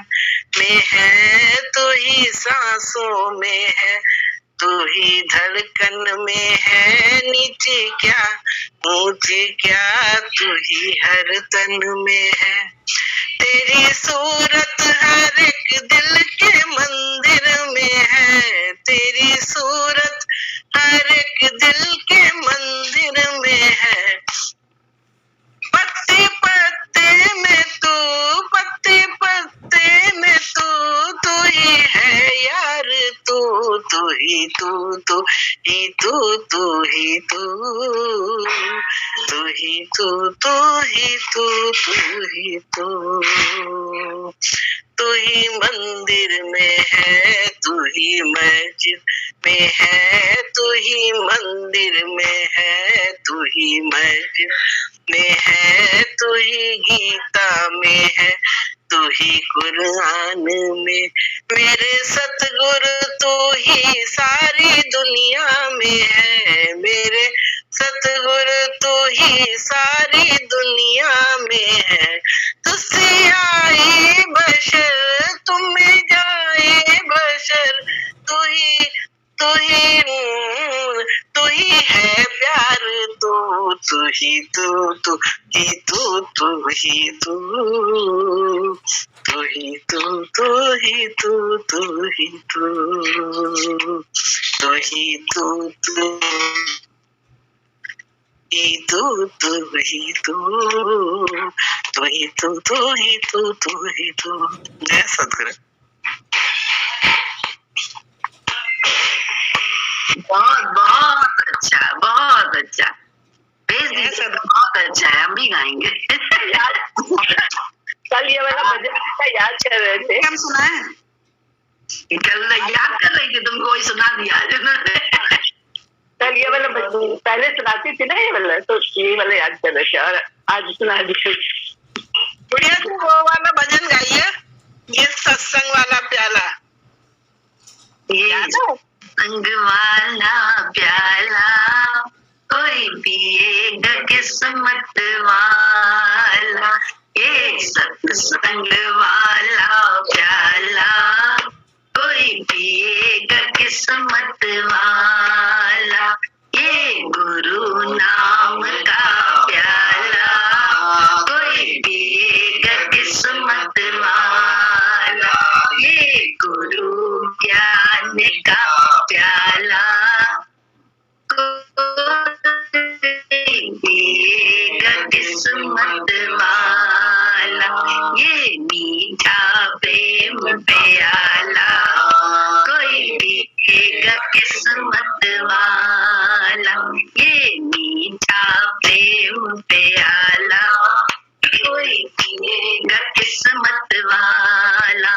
में है, तू ही सांसों में है, तू ही धड़कन में है, नीचे क्या ऊंचे क्या, तू ही हर तन में है। तेरी सूरत हर एक दिल के मंदिर में है, तेरी सूरत हर हर एक दिल के मंदिर में है। पत्ते पत्ते में तू, पत्ते पत्ते में तू, तू ही है यार तू, तू ही तू, तू ही तू, तू ही तू, तू ही तू, तू ही तू, तू ही तू, तू ही मंदिर में है, तू ही मस्जिद में है, तू ही मंदिर में है, तू ही मस्जिद में है, तू ही गीता में है, तू ही कुरान में, मेरे सतगुरु तू ही सारी दुनिया में है, मेरे सतगुरु तू ही सारी दुनिया में है। तुझसे आए बशर, तुम में जाए बशर, तू ही तू ही तू ही है प्यार तू, तू ही तू, तू ही तू, तू ही तू, तू ही तू, तू ही तू, तू ही तू, तू ही तू, तू ही तू, तू ही तू, तू ही तू, तू ही तू, तू ही तू। जय सतगुरु। बहुत बहुत अच्छा, बहुत अच्छा। भेज दीजिए, बहुत अच्छा है, हम भी गाएंगे। कल ये वाला भजन का याद कर रहे थे, हम सुनाए कल याद कर रही थी, तुमको वही सुना दिया आज उन्होंने। कल ये वाला भजन पहले सुनाती थी ना, ये वाला, तो ये वाला याद कर रहे थे और आज सुना दी। बढ़िया से वो वाला भजन गाइए, ये सत्संग वाला प्याला याद है? संग वाला प्याला कोई पिएगा किस्मत वाला, ये सत्संग वाला प्याला कोई पिएगा किस्मत वाला, ये गुरु नाम का प्याला कोई पिएगा किस्मत वाला, ये गुरु ज्ञान का प्याला पिएगा किस्मत वाला, ये मीठा प्रेम प्याला कोई पिएगा किस्मत वाला, ये मीठा प्रेम प्याला कोई पिएगा किस्मत वाला।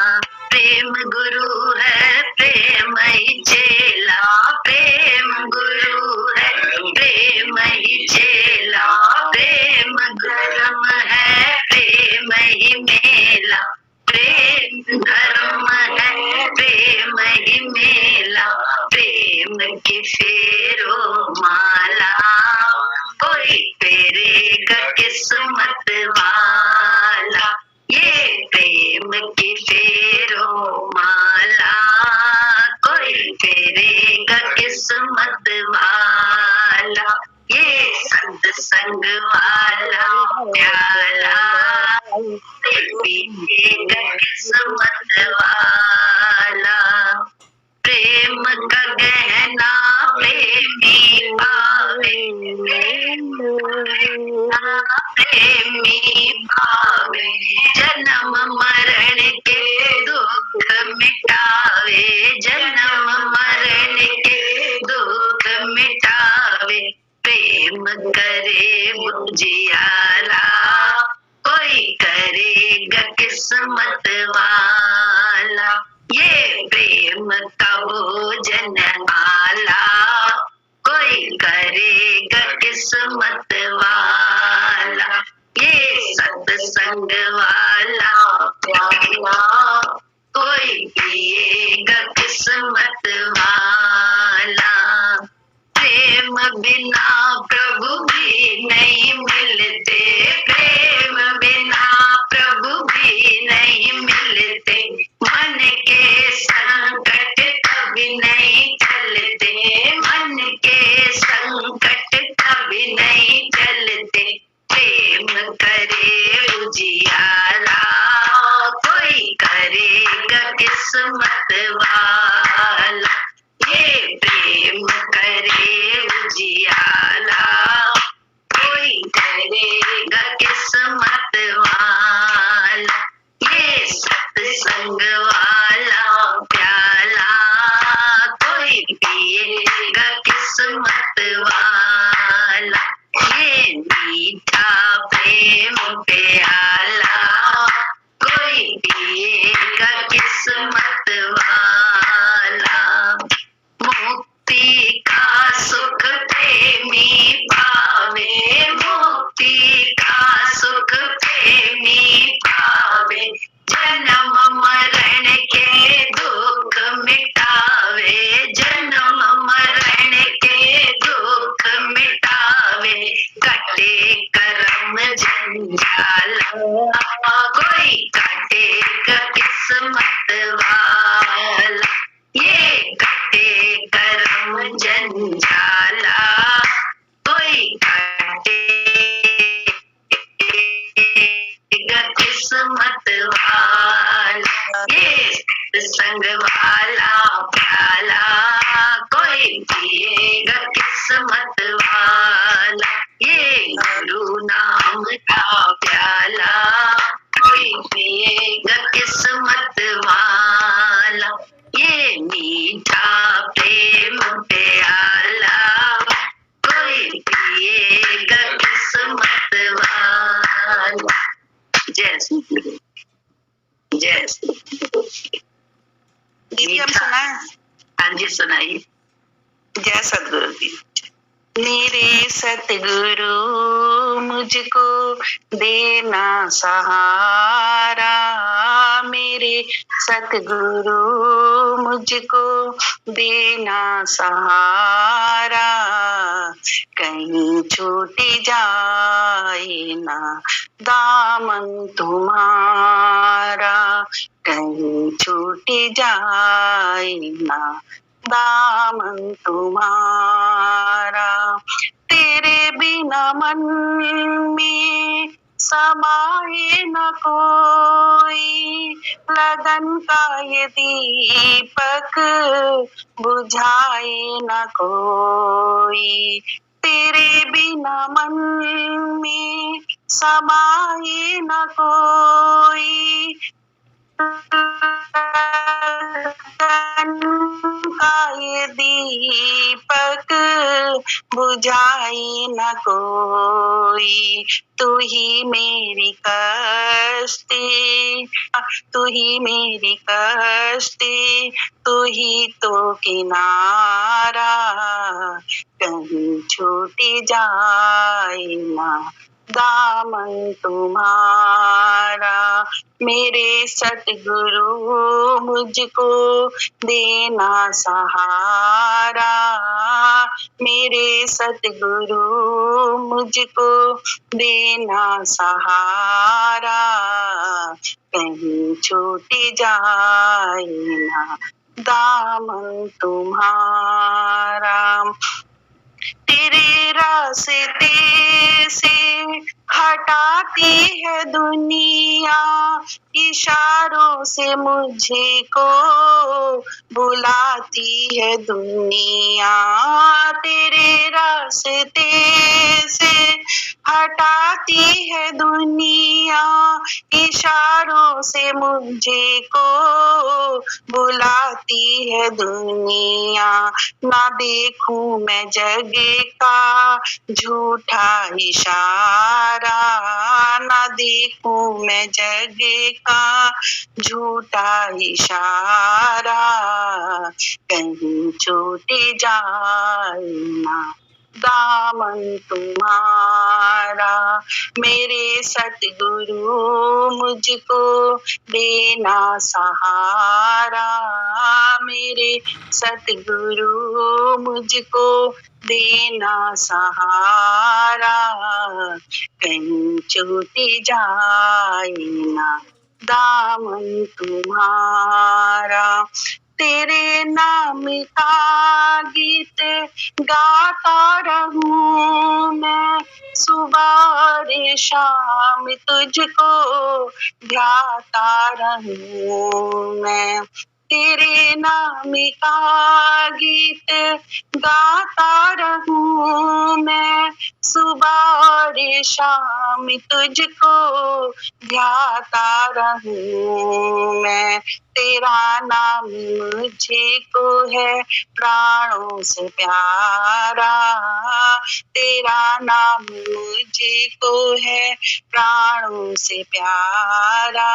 प्रेम गुरु है प्रेम ही चेला, प्रेम गुरु है प्रेम ही चेला, प्रेम धर्म है प्रेम ही मेला, प्रेम धर्म है प्रेम ही मेला, प्रेम की फेरो माला कोई फेरेगा किस्मत वाला, ये प्रेम की फेरो माला कोई फेरेगा किस्मत वाला, ये सत्संग वाला प्याला पिएगा किस्मत वाला। प्रेम का गहना प्रेमी पावे, प्रेमी पावे, जन्म मरण के दुख मिटावे, जन्म मरण के दुख मिटावे, प्रेम करे बुझियारा कोई करेगा किस्मत वाला, ये प्रेम का भोजन आला कोई करेगा किस्मत वाला, ये सत्संग वाला प्याला कोई पिएगा किस्मत वाला। प्रेम बिना प्रभु भी नहीं मिलते, प्रेम बिना प्रभु भी नहीं मिलते, मन के संकट कभी नहीं चलते, मन के संकट कभी नहीं चलते, प्रेम करे उजियारा कोई करेगा किस्मत वाला, ये प्रेम करे प्याला, कोई पिएगा किस्मत वाला। मुक्ति का सुख प्रेमी पावे, मुक्ति का सुख प्रेमी पावे। जन्म मरण के दुख मिटावे, जन्म मरण के दुख मिटावे। कटे करम जंजाला, कोई काटेगा किस्मत वाला। ये कटे करम जंजाला, कोई काटेगा किस्मत वाला। ये संग वाला प्याला, कोई पिएगा किस्मत वाला। ये गुरु नाम का प्याला, कोई पिएगा किस्मत वाला। ये मीठा प्रेम प्याला, कोई पिएगा किस्मत वाला। जय श्री गुरु, जय श्री गुरु। दीदी हम सुनाए? हाँ जी सुनाइए। जय सतगुरु जी। मेरे सतगुरु मुझको देना सहारा, मेरे सतगुरु मुझको देना सहारा। कहीं छूट जाए ना दामन तुम्हारा, कहीं छूट जाए ना दामन तुम्हारा। तेरे बिना मन में समाए न कोई, लगन का ये दीपक बुझाए न कोई। तेरे बिना मन में समाए न कोई, का ये दीपक बुझाए न कोई। तू ही मेरी कश्ती, तू ही मेरी कश्ती, तू ही तो किनारा। कहीं छूट जाए ना दामन तुम्हारा। मेरे सतगुरु मुझको देना सहारा, मेरे सतगुरु मुझको देना सहारा। कहीं छूट जाए ना दामन तुम्हारा। तेरे रास्ते से हटाती है दुनिया, इशारों से मुझे को बुलाती है दुनिया। तेरे रास्ते से हटाती है दुनिया, इशारों से मुझे को बुलाती है दुनिया। ना देखूं मैं जग का झूठा इशारा, ना देखूं मैं जग का झूठा इशारा। कहीं छूट जाए ना दामन तुम्हारा। मेरे सतगुरु मुझको देना सहारा, मेरे सतगुरु मुझको देना सहारा। कहीं छूट जाए ना दामन तुम्हारा। तेरे नाम का गीत गाता रहूं मैं, सुबह और शाम तुझको ध्याता रहूं मैं। तेरे नाम का गीत गाता रहूं मैं, सुबह और शाम तुझको ध्याता रहूं मैं। तेरा नाम मुझे को है प्राणों से प्यारा, तेरा नाम मुझे को है प्राणों से प्यारा।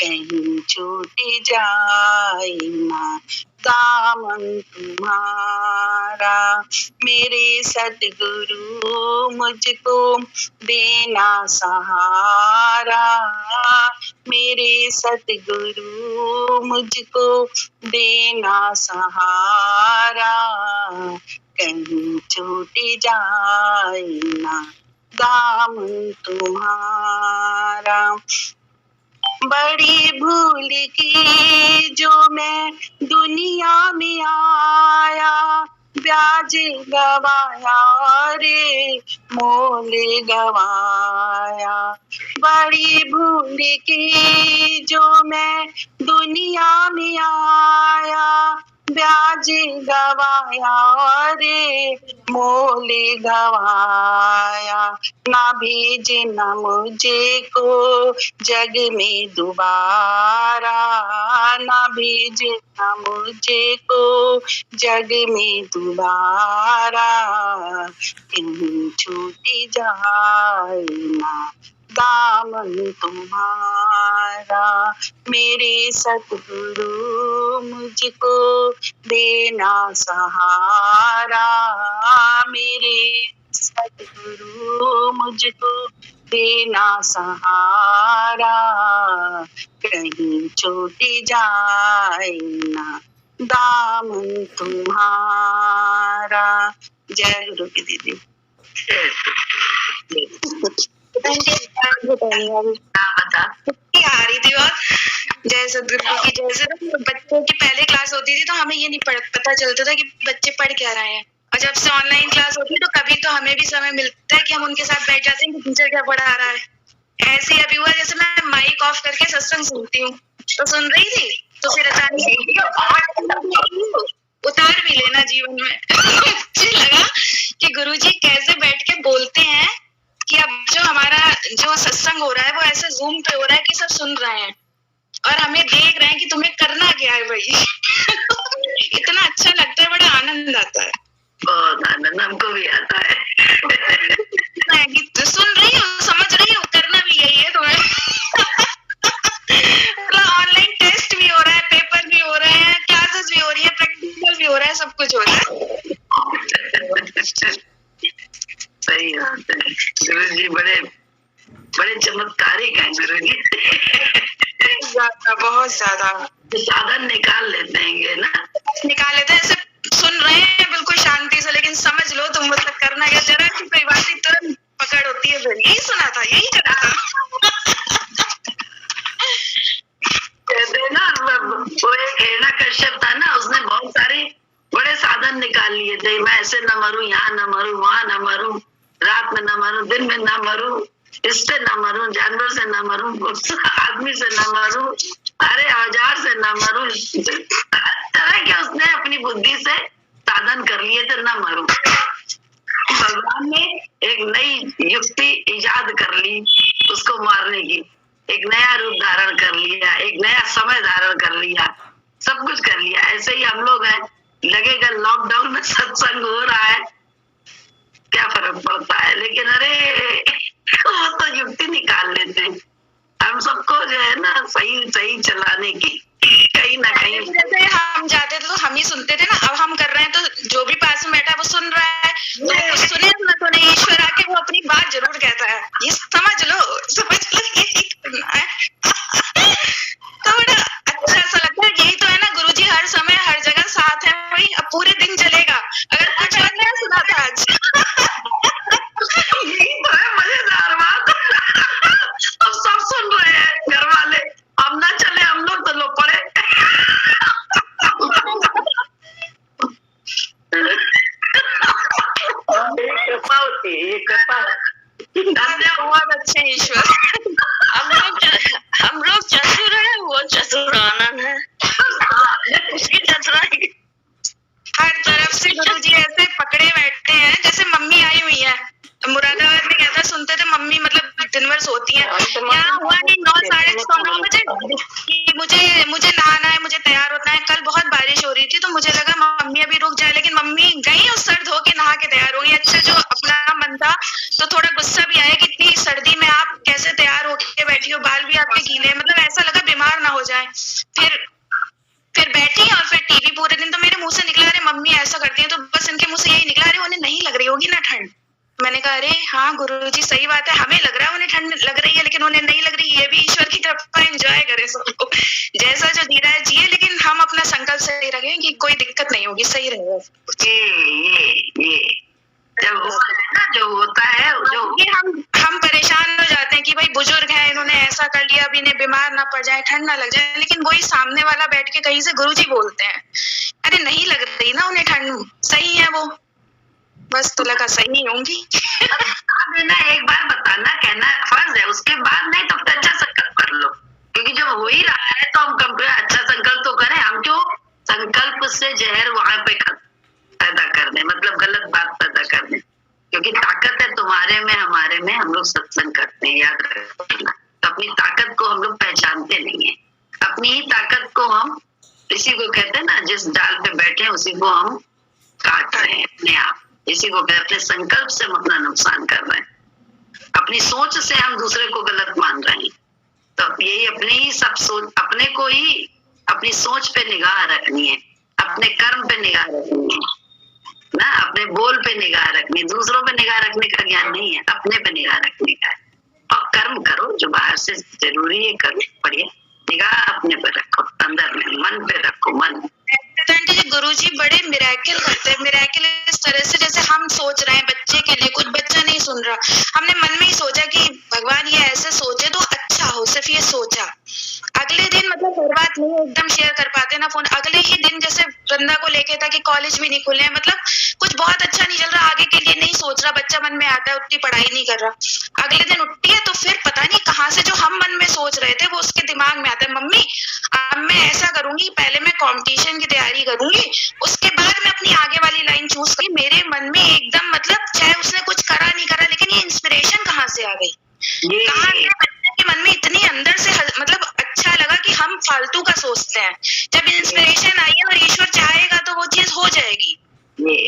कहीं छूट जाए ना दामन तुम्हारा, मेरे सतगुरु मुझको देना सहारा, मेरे सतगुरु मुझको देना सहारा। कहीं छूट जाए ना दामन तुम्हारा। बड़ी भूल की जो मैं दुनिया में आया, ब्याज गवाया रे मोल गवाया। बड़ी भूल की जो मैं दुनिया में आया, ब्याज गवाया रे मोल गवाया। ना भेजे न मुझे को जग में दोबारा, ना भेजे न मुझे को जग में दोबारा। कहीं छूट जाए ना दामन तुम्हारा, मेरे सतगुरु मुझको देना सहारा, मेरे सतगुरु मुझको देना सहारा। कहीं छूट जाए ना दामन तुम्हारा। जय गुरु की दीदी। बता आ रही थी और जय सदगुरु की जय। से बच्चों की पहले क्लास होती थी तो हमें ये नहीं पता चलता था कि बच्चे पढ़ क्या रहे हैं, और जब से ऑनलाइन क्लास होती है तो कभी तो हमें भी समय मिलता है कि हम उनके साथ बैठ जाते हैं कि टीचर क्या पढ़ा रहा है। ऐसे ही अभी हुआ जैसे मैं माइक ऑफ करके सत्संग सुनती हूँ तो सुन रही थी, तो फिर अचानक उतार भी लेना जीवन में। मुझे लगा कि गुरुजी कैसे बैठ के बोलते हैं कि अब जो हमारा जो सत्संग हो रहा है वो ऐसे जूम पे हो रहा है कि सब सुन रहे हैं और हमें देख रहे हैं कि तुम्हें करना क्या है भाई। इतना अच्छा लगता है, बड़ा आनंद आता है। बहुत आनंद हमको भी आता है। तो सुन रही हो, समझ रही हो, करना भी यही है तुम्हें। ऑनलाइन टेस्ट भी हो रहा है, पेपर भी हो रहे हैं, क्लासेस भी हो रही है, प्रैक्टिकल भी हो रहा है, सब कुछ हो रहा है। सही बात है। गुरु जी बड़े चमत्कारिक हैं गुरु जी। बहुत ज्यादा साधन निकाल लेते हैं ना, निकाल लेते हैं। ऐसे सुन रहे हैं बिल्कुल शांति से, लेकिन समझ लो तुम मतलब करना क्या, जरा की कोई बात ही तुरंत पकड़ होती है। फिर यही सुना था, यही चला था। कहते ना वो एक हिरण्यकश्यप था ना, उसने बहुत सारे बड़े साधन निकाल लिए थे। मैं ऐसे न मरूं, यहाँ न मरूं, वहां न मरूं, रात में न मरूं, दिन में न मरूं, इससे न मरूं, जानवर से न मरूं, आदमी से न मरूं, अरे औजार से न मरूं। तरह के उसने अपनी बुद्धि से साधन कर लिए थे, न मरूं। भगवान ने एक नई युक्ति इजाद कर ली उसको मारने की, एक नया रूप धारण कर लिया, एक नया समय धारण कर लिया, सब कुछ कर लिया। ऐसे ही हम लोग हैं, लगेगा लॉकडाउन में सत्संग हो रहा है, क्या फर्क पड़ता है। लेकिन अरे वो तो युक्ति निकाल लेते हैं हम सबको जो है ना सही चलाने की। कहीं ना कहीं जैसे हम जाते थे तो हम ही सुनते थे ना, अब हम कर रहे हैं तो जो भी पास में बैठा है वो सुन रहा है, तो सुने ना सुने ईश्वर आके वो अपनी बात जरूर कहता है, ये समझ लो यही करना है। तो बड़ा अच्छा सा लगता है। यही तो है ना, गुरुजी हर समय हर जगह साथ है। वही अब पूरे दिन चलेगा अगर कुछ और नया सुना था आज। यही तो है मजेदार बात। अब सब सुन रहे हैं घर वाले, अब ना चले हम लोग तो लोग पड़े। कृपा होती है, ये कृपा। धन्यवाद अच्छे ईश्वर। होती है। यहाँ हुआ नहीं 9 साढ़े 9 बजे कि मुझे नहाना है, मुझे तैयार होना है। कल बहुत बारिश हो रही थी तो मुझे लगा मम्मी अभी रुक जाए, लेकिन मम्मी गई और सर धो के नहा के तैयार हो गई। अच्छा जो अपना मन था तो थोड़ा गुस्सा भी आया कि इतनी सर्दी में आप कैसे तैयार होके बैठी हो, बाल भी आपके गीले, मतलब ऐसा लगा बीमार ना हो जाए। फिर बैठी और फिर टीवी पूरे दिन। तो मेरे मुंह से निकला, अरे मम्मी ऐसा करती है, तो बस इनके मुंह से यही निकला, अरे उन्हें नहीं लग रही होगी ना ठंड। मैंने कहा अरे हाँ गुरुजी सही बात है, हमें लग रहा है उन्हें ठंड लग रही है लेकिन उन्हें नहीं लग रही। ये भी ईश्वर की कृपा, एंजॉय करे सब लोग, जैसा जो जी रहा है जिए, लेकिन हम अपना संकल्प सही रखें कि कोई दिक्कत नहीं होगी, सही रहेगा। ये जब जो होता है जो हम परेशान हो जाते हैं कि भाई बुजुर्ग हैं, इन्होंने ऐसा कर लिया, अब इन्हें बीमार ना पड़ जाए, ठंड ना लग जाए, लेकिन वही सामने वाला बैठ के कहीं से गुरुजी बोलते हैं अरे नहीं लग रही ना उन्हें ठंड, सही है वो, बस तो लगा सही होंगी। ना एक बार बताना कहना फर्ज है, उसके बाद नहीं तो फिर अच्छा संकल्प कर लो, क्योंकि जब हो ही रहा है तो हम अच्छा संकल्प तो करें। हम क्यों संकल्प से जहर वहां पे पैदा कर दें, मतलब गलत बात पैदा कर दें, क्योंकि ताकत है तुम्हारे में हमारे में, हम लोग सत्संग करते हैं, याद रखना। तो अपनी ताकत को हम लोग पहचानते नहीं है, अपनी ही ताकत को हम, इसी को कहते हैं ना जिस डाल पे बैठे हैं उसी को हम काट रहे हैं अपने आप, इसी को कहते हैं अपने संकल्प से हम अपना नुकसान कर रहे हैं, अपनी सोच से हम दूसरे को गलत मान रहे हैं। तो यही अपने ही सब सोच, अपने को ही अपनी सोच पे निगाह रखनी है, अपने कर्म पे निगाह रखनी है ना, अपने बोल पे निगाह रखनी, दूसरों पे निगाह रखने का ज्ञान नहीं है, अपने पे निगाह रखने का है। और कर्म करो जो बाहर से जरूरी है, करो, पढ़िए, निगाह अपने पे रखो, अंदर में मन पे रखो, मन। आंटी जी गुरुजी बड़े मिरेकल करते हैं, मिरेकल इस तरह से जैसे हम सोच रहे हैं बच्चे के लिए, कुछ बच्चा नहीं सुन रहा, हमने मन में ही सोचा कि भगवान ये ऐसे सोचे तो अच्छा हो, सिर्फ ये सोचा, अगले दिन मतलब हर बात नहीं एकदम शेयर कर पाते ना फोन, अगले ही दिन जैसे वृंदा को लेके था कि कॉलेज भी नहीं खुले हैं, मतलब कुछ बहुत अच्छा नहीं चल रहा, आगे के लिए नहीं सोच रहा, बच्चा मन में आता है, उतनी पढ़ाई नहीं कर रहा, अगले दिन उठती है तो फिर पता नहीं कहाँ से जो हम मन में सोच रहे थे वो उसके दिमाग में आता है, मम्मी अब मैं ऐसा करूंगी, पहले मैं कंपटीशन की तैयारी करूंगी, उसके बाद मैं अपनी आगे वाली लाइन चूज करूंगी। मेरे मन में एकदम मतलब चाहे उसने कुछ करा नहीं करा, लेकिन ये इंस्पिरेशन कहाँ से आ गई, कहाँ से बच्चे के मन में इतनी अंदर से मतलब अच्छा लगा कि हम फालतू का सोचते हैं, जब इंस्पिरेशन आई है और ईश्वर चाहेगा तो वो चीज हो जाएगी।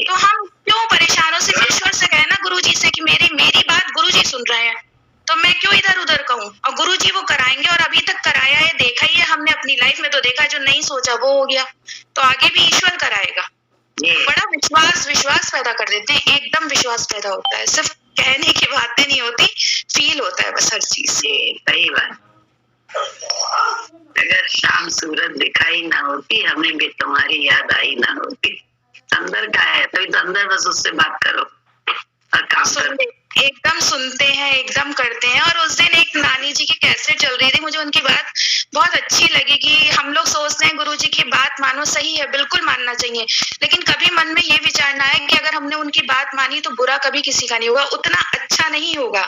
तो हम क्यों परेशान हो, सिर्फ ईश्वर से कहना गुरुजी से कि मेरी बात गुरुजी सुन रहे हैं, तो मैं क्यों इधर उधर कहूँ, और गुरुजी वो कराएंगे, और अभी तक कराया है, देखा ही है हमने अपनी लाइफ में, तो देखा जो नहीं सोचा वो हो गया, तो आगे भी ईश्वर कराएगा। बड़ा विश्वास पैदा कर देते हैं, एकदम विश्वास पैदा होता है, सिर्फ कहने की बातें नहीं होती, फील होता है बस हर चीज से। सही बात, अगर शाम सूरज दिखाई ना होती, हमें भी तुम्हारी याद आई ना होती, अंदर का है तो अंदर बस उससे बात करो और काम करो। एकदम सुनते हैं, एकदम करते हैं। और उस दिन एक नानी जी की कैसेट चल रही थी, मुझे उनकी बात बहुत अच्छी लगी कि हम लोग सोचते हैं गुरुजी की बात मानो, सही है, बिल्कुल मानना चाहिए, लेकिन कभी मन में ये विचार ना है कि अगर हमने उनकी बात मानी तो बुरा कभी किसी का नहीं होगा, उतना अच्छा नहीं होगा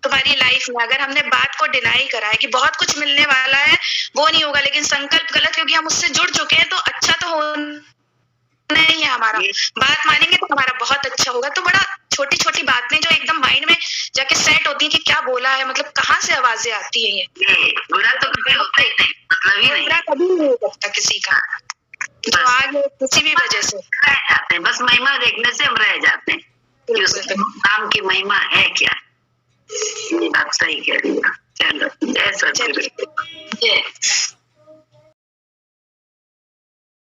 तुम्हारी लाइफ में। अगर हमने बात को डिनाई करा है कि बहुत कुछ मिलने वाला है, वो नहीं होगा, लेकिन संकल्प गलत, क्योंकि हम उससे जुड़ चुके हैं, तो अच्छा तो हो नहीं है हमारा, बात मानेंगे तो हमारा बहुत अच्छा होगा। तो बड़ा छोटी छोटी बातें जो एकदम माइंड में जाके सेट होती है कि क्या बोला है, मतलब कहाँ से आवाजें आती है, ये बुरा तो कभी होता ही नहीं, मतलब ही नहीं, बुरा कभी नहीं हो सकता किसी का, तो आगे किसी भी वजह से रह जाते हैं, बस महिमा देखने से हम रह जाते हैं कि उस नाम की महिमा है क्या। ये बात सही कह रही है। चलो जय सचिदानंद।